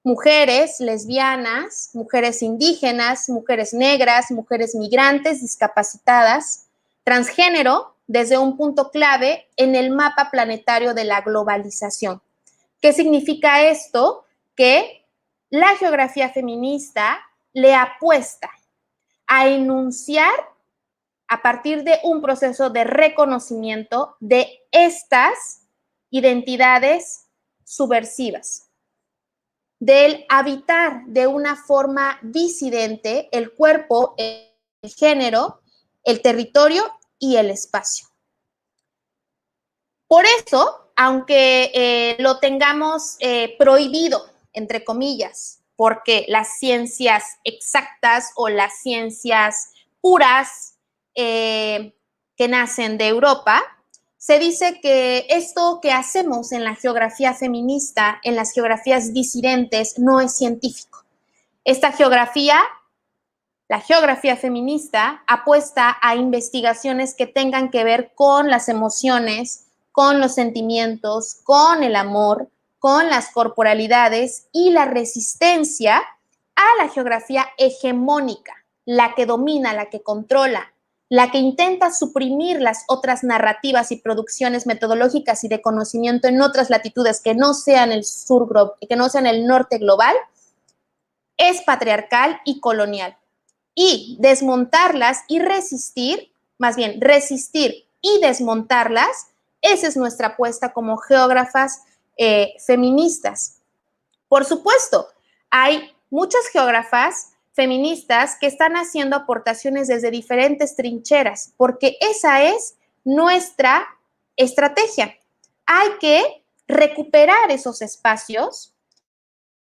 mujeres lesbianas, mujeres indígenas, mujeres negras, mujeres migrantes, discapacitadas, transgénero, desde un punto clave en el mapa planetario de la globalización. ¿Qué significa esto? Que la geografía feminista le apuesta a enunciar a partir de un proceso de reconocimiento de estas identidades subversivas, del habitar de una forma disidente el cuerpo, el género, el territorio y el espacio. Por eso, aunque lo tengamos prohibido, entre comillas, porque las ciencias exactas o las ciencias puras que nacen de Europa, se dice que esto que hacemos en la geografía feminista, en las geografías disidentes, no es científico. Esta geografía, la geografía feminista, apuesta a investigaciones que tengan que ver con las emociones, con los sentimientos, con el amor, con las corporalidades y la resistencia a la geografía hegemónica, la que domina, la que controla, la que intenta suprimir las otras narrativas y producciones metodológicas y de conocimiento en otras latitudes que no sean el sur, que no sean el norte global, es patriarcal y colonial. Y desmontarlas y resistir, más bien resistir y desmontarlas, esa es nuestra apuesta como geógrafas feministas. Por supuesto, hay muchas geógrafas feministas que están haciendo aportaciones desde diferentes trincheras, porque esa es nuestra estrategia. Hay que recuperar esos espacios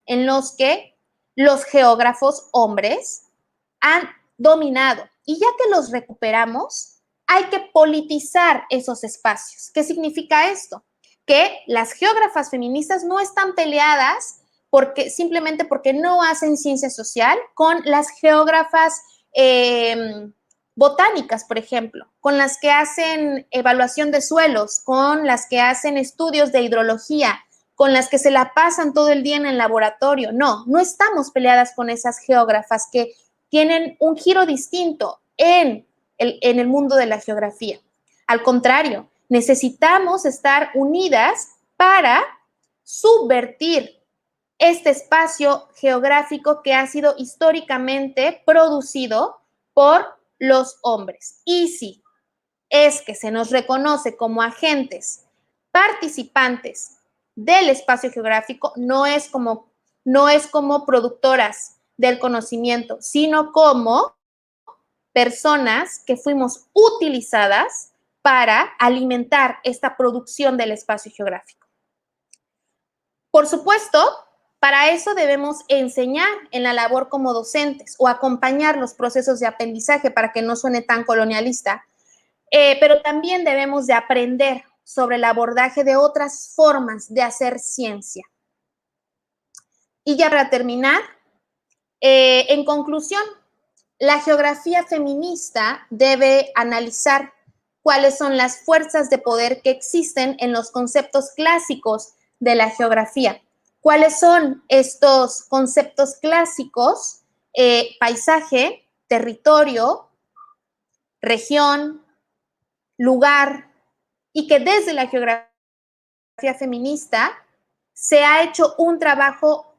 en los que los geógrafos hombres han dominado. Y ya que los recuperamos, hay que politizar esos espacios. ¿Qué significa esto? Que las geógrafas feministas no están peleadas simplemente porque no hacen ciencia social con las geógrafas botánicas, por ejemplo, con las que hacen evaluación de suelos, con las que hacen estudios de hidrología, con las que se la pasan todo el día en el laboratorio. No, no estamos peleadas con esas geógrafas que tienen un giro distinto en el mundo de la geografía. Al contrario, necesitamos estar unidas para subvertir este espacio geográfico que ha sido históricamente producido por los hombres. Y si es que se nos reconoce como agentes participantes del espacio geográfico, no es como productoras del conocimiento, sino como personas que fuimos utilizadas para alimentar esta producción del espacio geográfico. Por supuesto, para eso debemos enseñar en la labor como docentes o acompañar los procesos de aprendizaje para que no suene tan colonialista, pero también debemos de aprender sobre el abordaje de otras formas de hacer ciencia. Y ya para terminar, en conclusión, la geografía feminista debe analizar cuáles son las fuerzas de poder que existen en los conceptos clásicos de la geografía. ¿Cuáles son estos conceptos clásicos? Paisaje, territorio, región, lugar, y que desde la geografía feminista se ha hecho un trabajo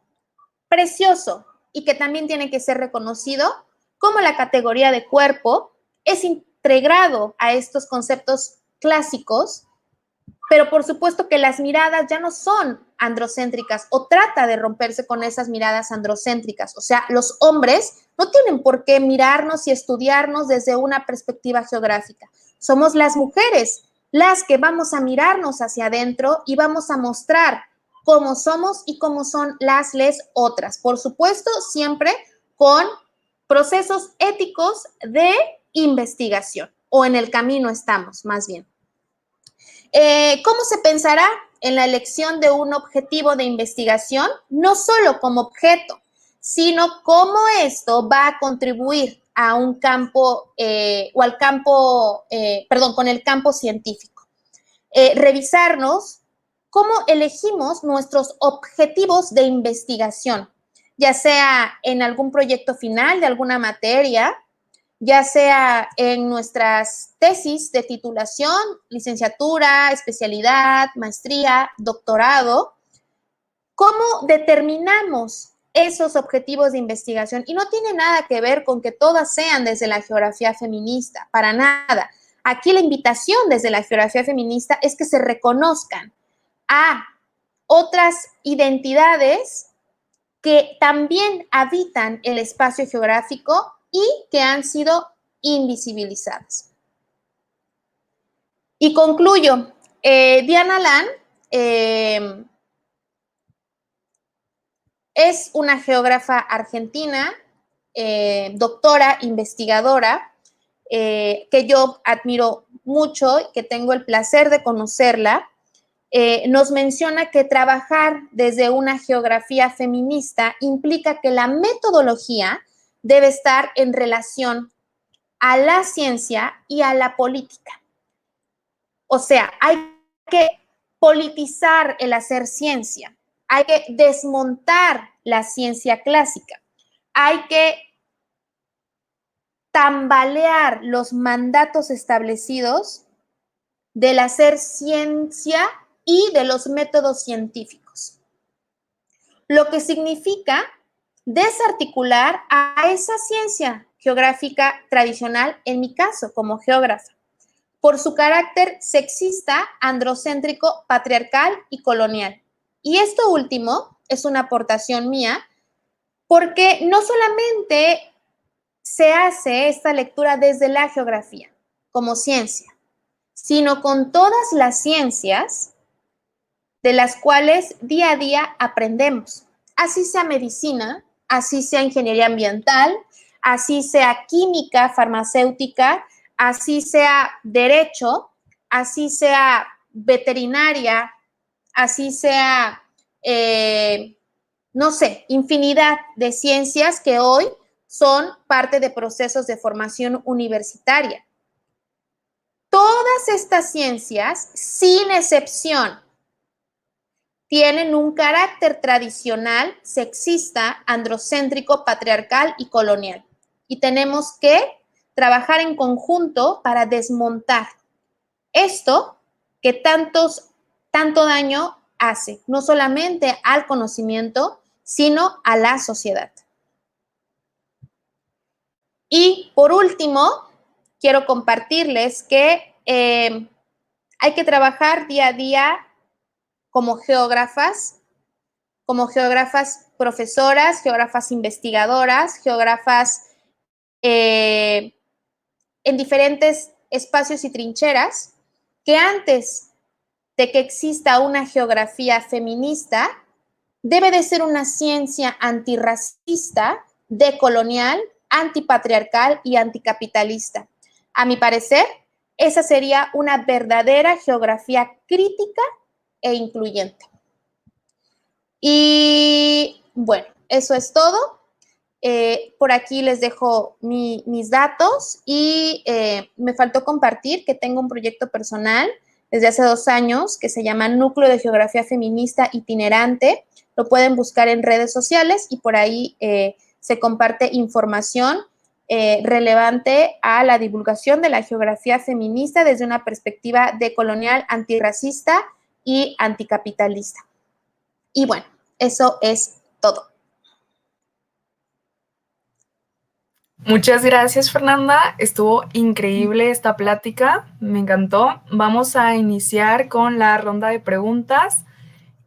precioso y que también tiene que ser reconocido como la categoría de cuerpo es integrado a estos conceptos clásicos, pero por supuesto que las miradas ya no son androcéntricas o trata de romperse con esas miradas androcéntricas. O sea, los hombres no tienen por qué mirarnos y estudiarnos desde una perspectiva geográfica. Somos las mujeres las que vamos a mirarnos hacia adentro y vamos a mostrar cómo somos y cómo son les otras. Por supuesto, siempre con procesos éticos de investigación, o en el camino estamos, más bien. ¿Cómo se pensará en la elección de un objetivo de investigación? No solo como objeto, sino cómo esto va a contribuir a un campo o al campo, con el campo científico. Revisarnos cómo elegimos nuestros objetivos de investigación, ya sea en algún proyecto final de alguna materia, ya sea en nuestras tesis de titulación, licenciatura, especialidad, maestría, doctorado, ¿Cómo determinamos esos objetivos de investigación? Y no tiene nada que ver con que todas sean desde la geografía feminista, para nada. Aquí la invitación desde la geografía feminista es que se reconozcan a otras identidades que también habitan el espacio geográfico y que han sido invisibilizadas. Y concluyo. Diana Lan es una geógrafa argentina, doctora, investigadora, que yo admiro mucho y que tengo el placer de conocerla. Nos menciona que trabajar desde una geografía feminista implica que la metodología debe estar en relación a la ciencia y a la política. O sea, hay que politizar el hacer ciencia, hay que desmontar la ciencia clásica, hay que tambalear los mandatos establecidos del hacer ciencia y de los métodos científicos. Lo que significa desarticular a esa ciencia geográfica tradicional, en mi caso, como geógrafa, por su carácter sexista, androcéntrico, patriarcal y colonial. Y esto último es una aportación mía, porque no solamente se hace esta lectura desde la geografía como ciencia, sino con todas las ciencias de las cuales día a día aprendemos, así sea medicina, así sea ingeniería ambiental, así sea química, farmacéutica, así sea derecho, así sea veterinaria, así sea, no sé, infinidad de ciencias que hoy son parte de procesos de formación universitaria. Todas estas ciencias, sin excepción, tienen un carácter tradicional, sexista, androcéntrico, patriarcal y colonial. Y tenemos que trabajar en conjunto para desmontar esto que tanto daño hace, no solamente al conocimiento, sino a la sociedad. Y por último, quiero compartirles que hay que trabajar día a día como geógrafas profesoras, geógrafas investigadoras, geógrafas en diferentes espacios y trincheras, que antes de que exista una geografía feminista, debe de ser una ciencia antirracista, decolonial, antipatriarcal y anticapitalista. A mi parecer, esa sería una verdadera geografía crítica e incluyente. Y bueno, eso es todo. Por aquí les dejo mis datos y me faltó compartir que tengo un proyecto personal desde hace 2 años que se llama Núcleo de Geografía Feminista Itinerante. Lo pueden buscar en redes sociales y por ahí se comparte información relevante a la divulgación de la geografía feminista desde una perspectiva decolonial, antirracista y anticapitalista. Y bueno, eso es todo. Muchas gracias, Fernanda. Estuvo increíble esta plática. Me encantó. Vamos a iniciar con la ronda de preguntas.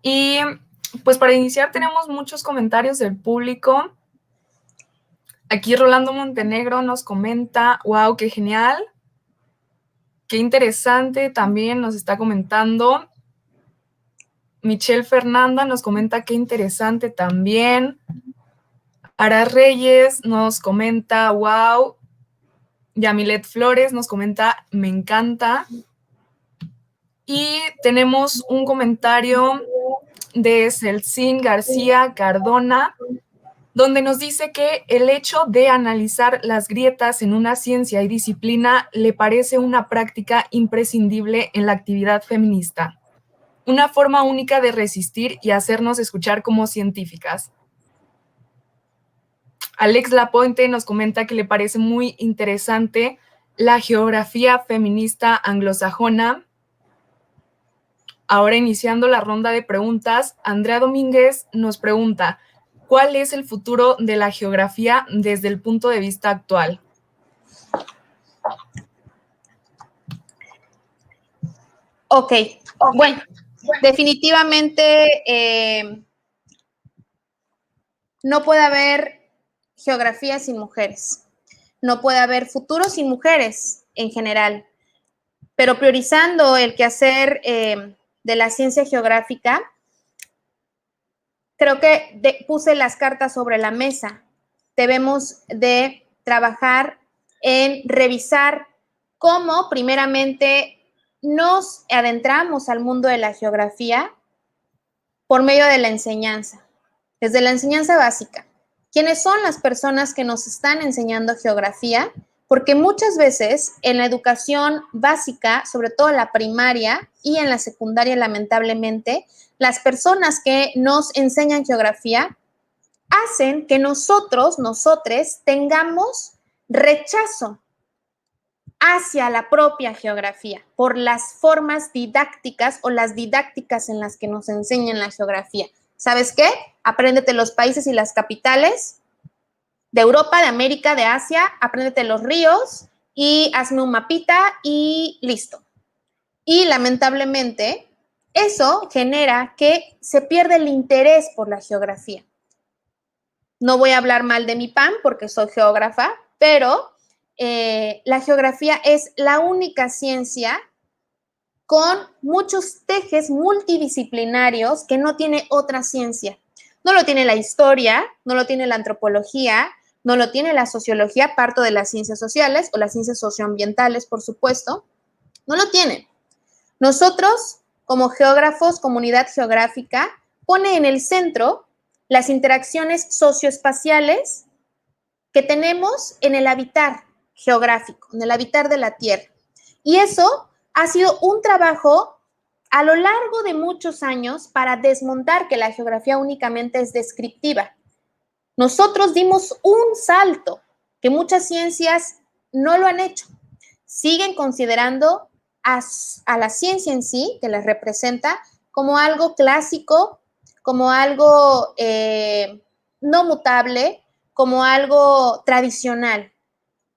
Y pues para iniciar tenemos muchos comentarios del público. Aquí Rolando Montenegro nos comenta, wow, qué genial. Qué interesante también nos está comentando. Michelle Fernanda nos comenta qué interesante también. Ara Reyes nos comenta, wow. Yamilet Flores nos comenta, me encanta. Y tenemos un comentario de Celcín García Cardona, donde nos dice que el hecho de analizar las grietas en una ciencia y disciplina le parece una práctica imprescindible en la actividad feminista, una forma única de resistir y hacernos escuchar como científicas. Alex Lapointe nos comenta que le parece muy interesante la geografía feminista anglosajona. Ahora iniciando la ronda de preguntas, Andrea Domínguez nos pregunta, ¿cuál es el futuro de la geografía desde el punto de vista actual? Ok, bueno, definitivamente no puede haber geografía sin mujeres, no puede haber futuro sin mujeres en general, pero priorizando el quehacer de la ciencia geográfica, creo que puse las cartas sobre la mesa. Debemos de trabajar en revisar cómo primeramente nos adentramos al mundo de la geografía por medio de la enseñanza, desde la enseñanza básica. ¿Quiénes son las personas que nos están enseñando geografía? Porque muchas veces en la educación básica, sobre todo en la primaria y en la secundaria, lamentablemente, las personas que nos enseñan geografía hacen que nosotres tengamos rechazo hacia la propia geografía por las formas didácticas o las didácticas en las que nos enseñan la geografía. ¿Sabes qué? Apréndete los países y las capitales de Europa, de América, de Asia, apréndete los ríos y hazme un mapita y listo. Y lamentablemente, eso genera que se pierde el interés por la geografía. No voy a hablar mal de mi pan porque soy geógrafa, pero la geografía es la única ciencia con muchos tejes multidisciplinarios que no tiene otra ciencia. No lo tiene la historia, no lo tiene la antropología, no lo tiene la sociología, parto de las ciencias sociales o las ciencias socioambientales, por supuesto. No lo tienen. Nosotros, como geógrafos, comunidad geográfica, pone en el centro las interacciones socioespaciales que tenemos en el habitar geográfico, en el habitar de la Tierra. Y eso ha sido un trabajo a lo largo de muchos años para desmontar que la geografía únicamente es descriptiva. Nosotros dimos un salto que muchas ciencias no lo han hecho. Siguen considerando a la ciencia en sí, que las representa, como algo clásico, como algo no mutable, como algo tradicional.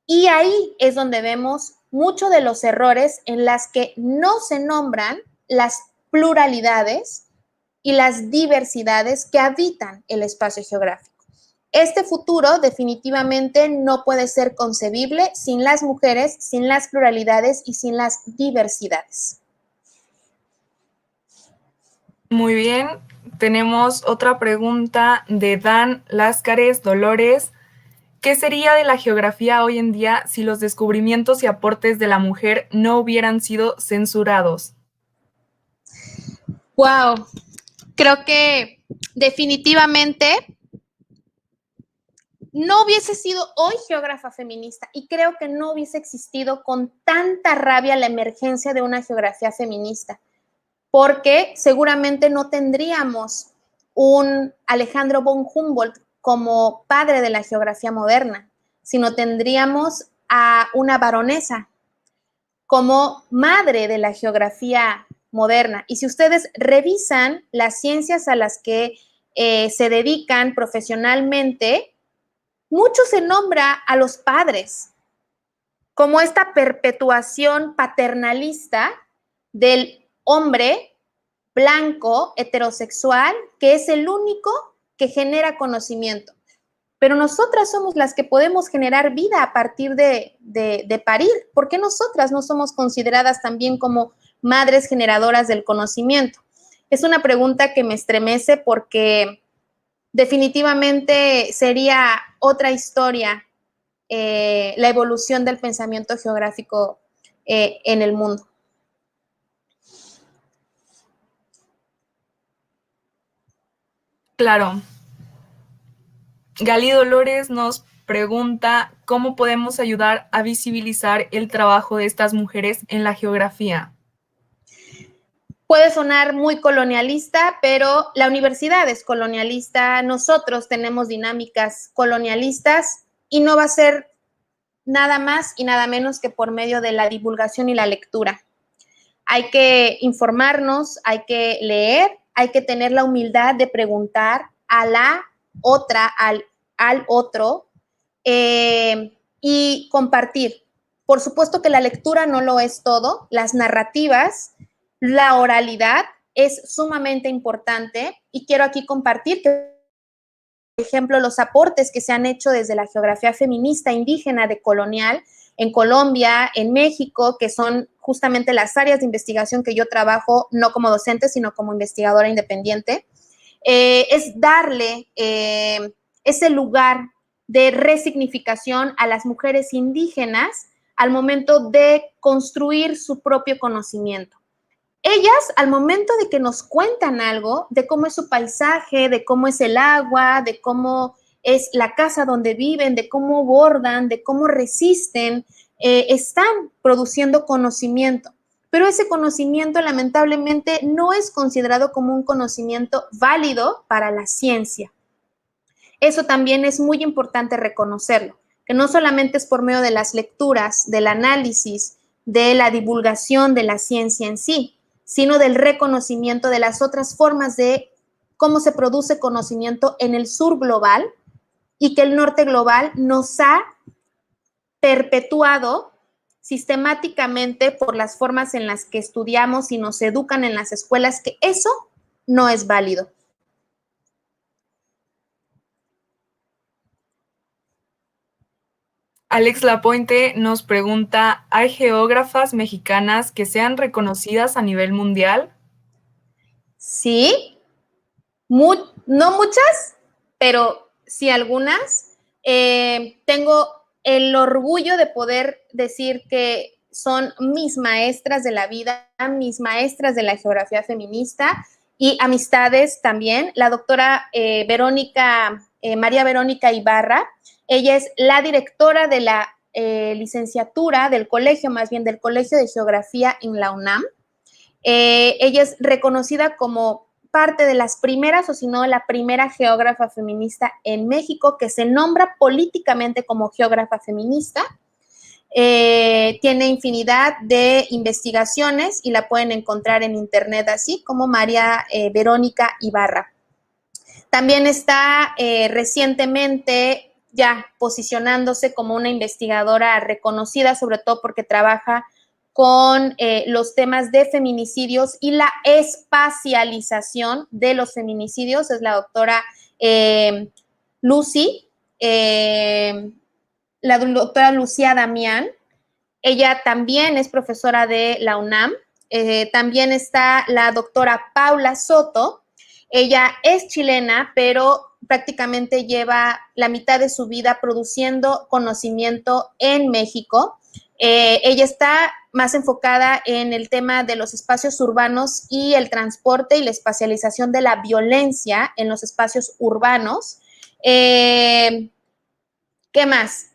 Y ahí es donde vemos muchos de los errores en las que no se nombran las pluralidades y las diversidades que habitan el espacio geográfico. Este futuro definitivamente no puede ser concebible sin las mujeres, sin las pluralidades y sin las diversidades. Muy bien, tenemos otra pregunta de Dan Láscares Dolores. ¿Qué sería de la geografía hoy en día si los descubrimientos y aportes de la mujer no hubieran sido censurados? Wow, creo que definitivamente no hubiese sido hoy geógrafa feminista y creo que no hubiese existido con tanta rabia la emergencia de una geografía feminista, porque seguramente no tendríamos un Alejandro von Humboldt como padre de la geografía moderna, sino tendríamos a una baronesa como madre de la geografía moderna. Y si ustedes revisan las ciencias a las que se dedican profesionalmente, mucho se nombra a los padres como esta perpetuación paternalista del hombre blanco, heterosexual, que es el único que genera conocimiento. Pero nosotras somos las que podemos generar vida a partir de parir. ¿Por qué nosotras no somos consideradas también como madres generadoras del conocimiento? Es una pregunta que me estremece porque definitivamente sería otra historia la evolución del pensamiento geográfico en el mundo. Claro. Gali Dolores nos pregunta cómo podemos ayudar a visibilizar el trabajo de estas mujeres en la geografía. Puede sonar muy colonialista, pero la universidad es colonialista, nosotros tenemos dinámicas colonialistas y no va a ser nada más y nada menos que por medio de la divulgación y la lectura. Hay que informarnos, hay que leer, hay que tener la humildad de preguntar a la otra, al otro, y compartir. Por supuesto que la lectura no lo es todo, las narrativas, la oralidad es sumamente importante y quiero aquí compartir que, por ejemplo, los aportes que se han hecho desde la geografía feminista indígena decolonial en Colombia, en México, que son justamente las áreas de investigación que yo trabajo, no como docente, sino como investigadora independiente, es darle ese lugar de resignificación a las mujeres indígenas al momento de construir su propio conocimiento. Ellas, al momento de que nos cuentan algo de cómo es su paisaje, de cómo es el agua, de cómo es la casa donde viven, de cómo bordan, de cómo resisten, están produciendo conocimiento. Pero ese conocimiento, lamentablemente, no es considerado como un conocimiento válido para la ciencia. Eso también es muy importante reconocerlo, que no solamente es por medio de las lecturas, del análisis, de la divulgación de la ciencia en sí, sino del reconocimiento de las otras formas de cómo se produce conocimiento en el sur global y que el norte global nos ha perpetuado sistemáticamente por las formas en las que estudiamos y nos educan en las escuelas, que eso no es válido. Alex Lapointe nos pregunta, ¿hay geógrafas mexicanas que sean reconocidas a nivel mundial? Sí, no muchas, pero sí algunas. Tengo el orgullo de poder decir que son mis maestras de la vida, mis maestras de la geografía feminista y amistades también. La doctora María Verónica Ibarra, ella es la directora de la licenciatura del colegio, más bien del Colegio de Geografía en la UNAM. Ella es reconocida como parte de las primeras, o si no, la primera geógrafa feminista en México, que se nombra políticamente como geógrafa feminista. Tiene infinidad de investigaciones y la pueden encontrar en internet así como María Verónica Ibarra. También está recientemente ya posicionándose como una investigadora reconocida, sobre todo porque trabaja con los temas de feminicidios y la espacialización de los feminicidios. Es la doctora la doctora Lucía Damián. Ella también es profesora de la UNAM. También está la doctora Paula Soto. Ella es chilena, pero prácticamente lleva la mitad de su vida produciendo conocimiento en México. Ella está más enfocada en el tema de los espacios urbanos y el transporte y la espacialización de la violencia en los espacios urbanos. ¿Qué más?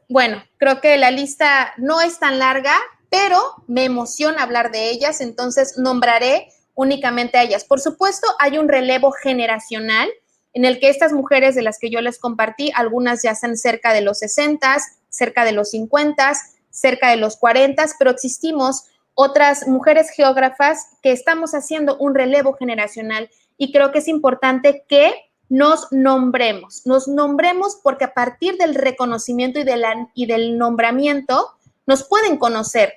Bueno, creo que la lista no es tan larga, pero me emociona hablar de ellas, entonces nombraré únicamente a ellas. Por supuesto, hay un relevo generacional en el que estas mujeres de las que yo les compartí, algunas ya están cerca de los 60, cerca de los 50, cerca de los 40, pero existimos otras mujeres geógrafas que estamos haciendo un relevo generacional y creo que es importante que nos nombremos porque a partir del reconocimiento y del nombramiento nos pueden conocer.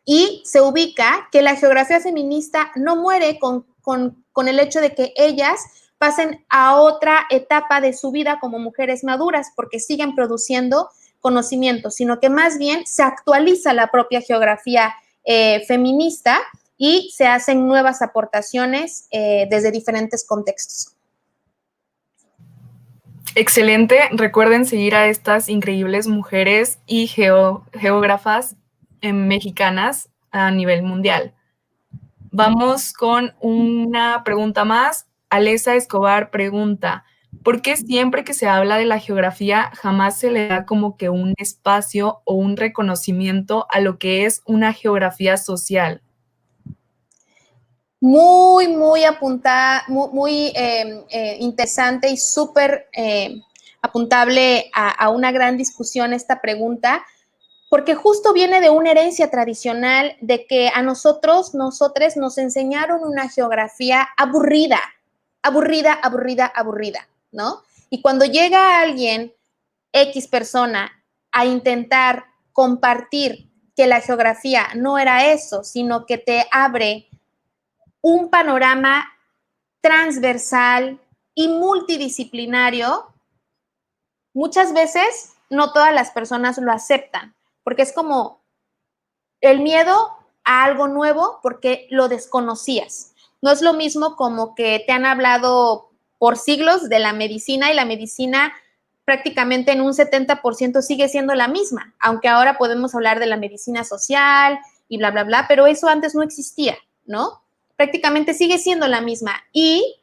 Y se ubica que la geografía feminista no muere con el hecho de que ellas pasen a otra etapa de su vida como mujeres maduras, porque siguen produciendo conocimiento, sino que más bien se actualiza la propia geografía feminista y se hacen nuevas aportaciones desde diferentes contextos. Excelente. Recuerden seguir a estas increíbles mujeres y geógrafas mexicanas a nivel mundial. Vamos con una pregunta más. Alesa Escobar pregunta, ¿por qué siempre que se habla de la geografía jamás se le da como que un espacio o un reconocimiento a lo que es una geografía social? Muy apuntada, muy interesante y súper apuntable a una gran discusión esta pregunta, porque justo viene de una herencia tradicional de que a nosotros nos enseñaron una geografía aburrida, aburrida, aburrida, aburrida, ¿no? Y cuando llega alguien, X persona, a intentar compartir que la geografía no era eso, sino que te abre un panorama transversal y multidisciplinario, muchas veces no todas las personas lo aceptan, porque es como el miedo a algo nuevo porque lo desconocías. No es lo mismo como que te han hablado por siglos de la medicina y la medicina prácticamente en un 70% sigue siendo la misma, aunque ahora podemos hablar de la medicina social y bla, bla, bla, pero eso antes no existía, ¿no? Prácticamente sigue siendo la misma y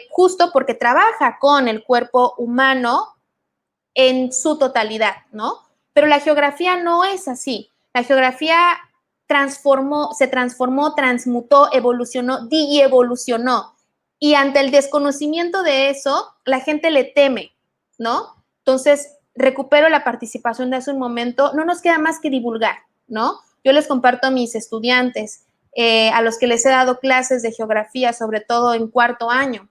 justo porque trabaja con el cuerpo humano en su totalidad, ¿no? Pero la geografía no es así. La geografía se transformó, transmutó, evolucionó, evolucionó. Y ante el desconocimiento de eso, la gente le teme, ¿no? Entonces, recupero la participación de hace un momento. No nos queda más que divulgar, ¿no? Yo les comparto a mis estudiantes, a los que les he dado clases de geografía, sobre todo en cuarto año.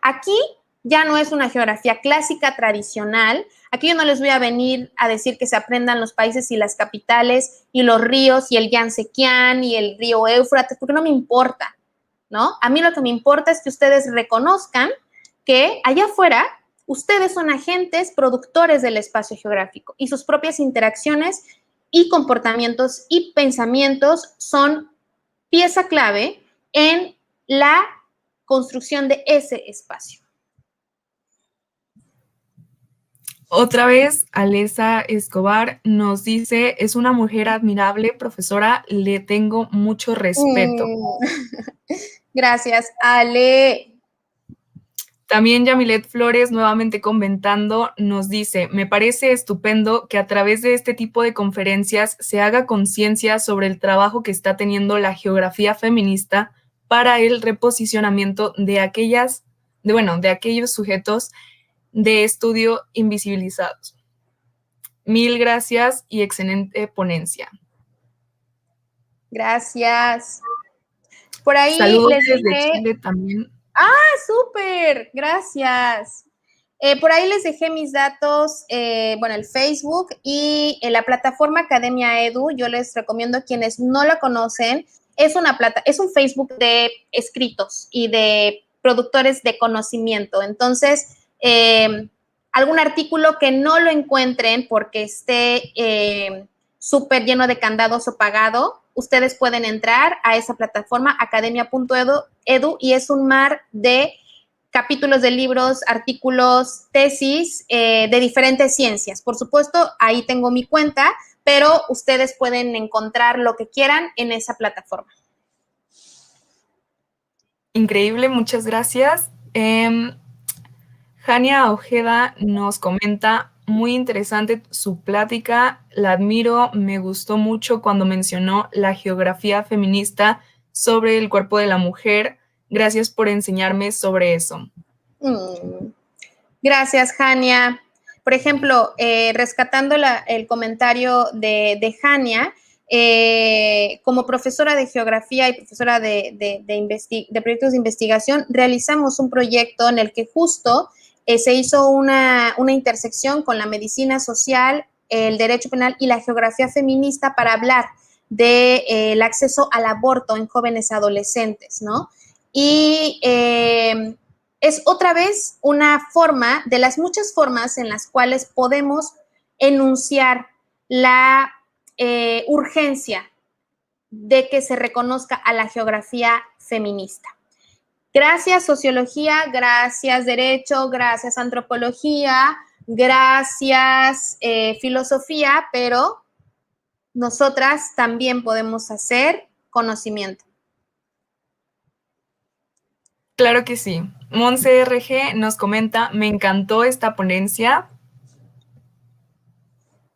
Aquí ya no es una geografía clásica tradicional. Aquí yo no les voy a venir a decir que se aprendan los países y las capitales y los ríos y el Yansequián y el río Éufrates, porque no me importa, ¿no? A mí lo que me importa es que ustedes reconozcan que allá afuera ustedes son agentes productores del espacio geográfico y sus propias interacciones y comportamientos y pensamientos son pieza clave en la construcción de ese espacio. Otra vez, Alesa Escobar nos dice, es una mujer admirable, profesora, le tengo mucho respeto. Gracias, Ale. También Yamilet Flores, nuevamente comentando, nos dice, me parece estupendo que a través de este tipo de conferencias se haga conciencia sobre el trabajo que está teniendo la geografía feminista para el reposicionamiento de aquellos sujetos de estudio invisibilizados. Mil gracias y excelente ponencia. Gracias. Por ahí Saludos les desde dejé... Chile también. ¡Ah, súper! Gracias. Por ahí les dejé mis datos, el Facebook y la plataforma Academia Edu. Yo les recomiendo a quienes no la conocen. Es un Facebook de escritos y de productores de conocimiento. Entonces, algún artículo que no lo encuentren porque esté súper lleno de candados o pagado, ustedes pueden entrar a esa plataforma academia.edu y es un mar de capítulos de libros, artículos, tesis de diferentes ciencias. Por supuesto, ahí tengo mi cuenta, pero ustedes pueden encontrar lo que quieran en esa plataforma. Increíble, muchas gracias. Jania Ojeda nos comenta, muy interesante su plática, la admiro, me gustó mucho cuando mencionó la geografía feminista sobre el cuerpo de la mujer. Gracias por enseñarme sobre eso. Gracias, Jania. Por ejemplo, rescatando el comentario de Jania, como profesora de geografía y profesora de proyectos de investigación, realizamos un proyecto en el que justo se hizo una intersección con la medicina social, el derecho penal y la geografía feminista para hablar del acceso al aborto en jóvenes adolescentes, ¿no? Y es otra vez una forma de las muchas formas en las cuales podemos enunciar la urgencia de que se reconozca a la geografía feminista. Gracias sociología, gracias derecho, gracias antropología, gracias filosofía, pero nosotras también podemos hacer conocimiento. Claro que sí. Monse RG nos comenta, me encantó esta ponencia.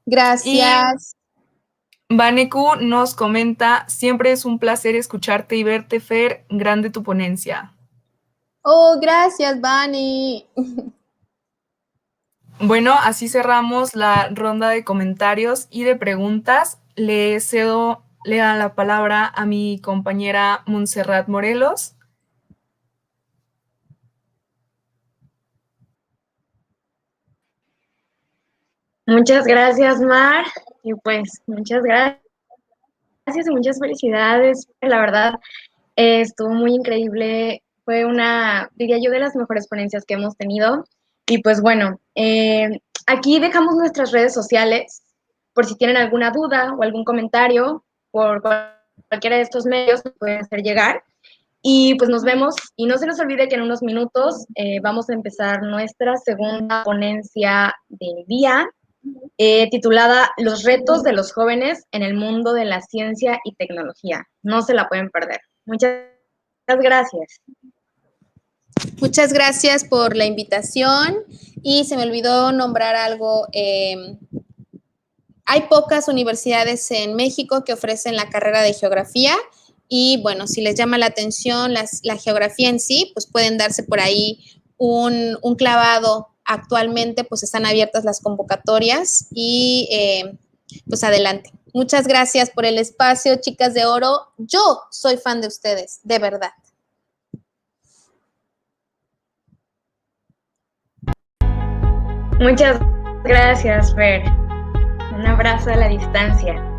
Gracias. Y Vaneku nos comenta, siempre es un placer escucharte y verte, Fer, grande tu ponencia. Oh, gracias, Vani. Bueno, así cerramos la ronda de comentarios y de preguntas. Le cedo la palabra a mi compañera Montserrat Morelos. Muchas gracias, Mar, y pues muchas gracias y muchas felicidades. La verdad, estuvo muy increíble. Fue una, diría yo, de las mejores ponencias que hemos tenido. Y pues bueno, aquí dejamos nuestras redes sociales por si tienen alguna duda o algún comentario por cualquiera de estos medios, nos pueden hacer llegar. Y pues nos vemos. Y no se nos olvide que en unos minutos vamos a empezar nuestra segunda ponencia del día, titulada Los retos de los jóvenes en el mundo de la ciencia y tecnología. No se la pueden perder. Muchas gracias. Muchas gracias por la invitación y se me olvidó nombrar algo. Hay pocas universidades en México que ofrecen la carrera de geografía y bueno, si les llama la atención la geografía en sí, pues pueden darse por ahí un clavado. Actualmente pues están abiertas las convocatorias y pues adelante. Muchas gracias por el espacio, chicas de oro. Yo soy fan de ustedes, de verdad. Muchas gracias, Fer. Un abrazo a la distancia.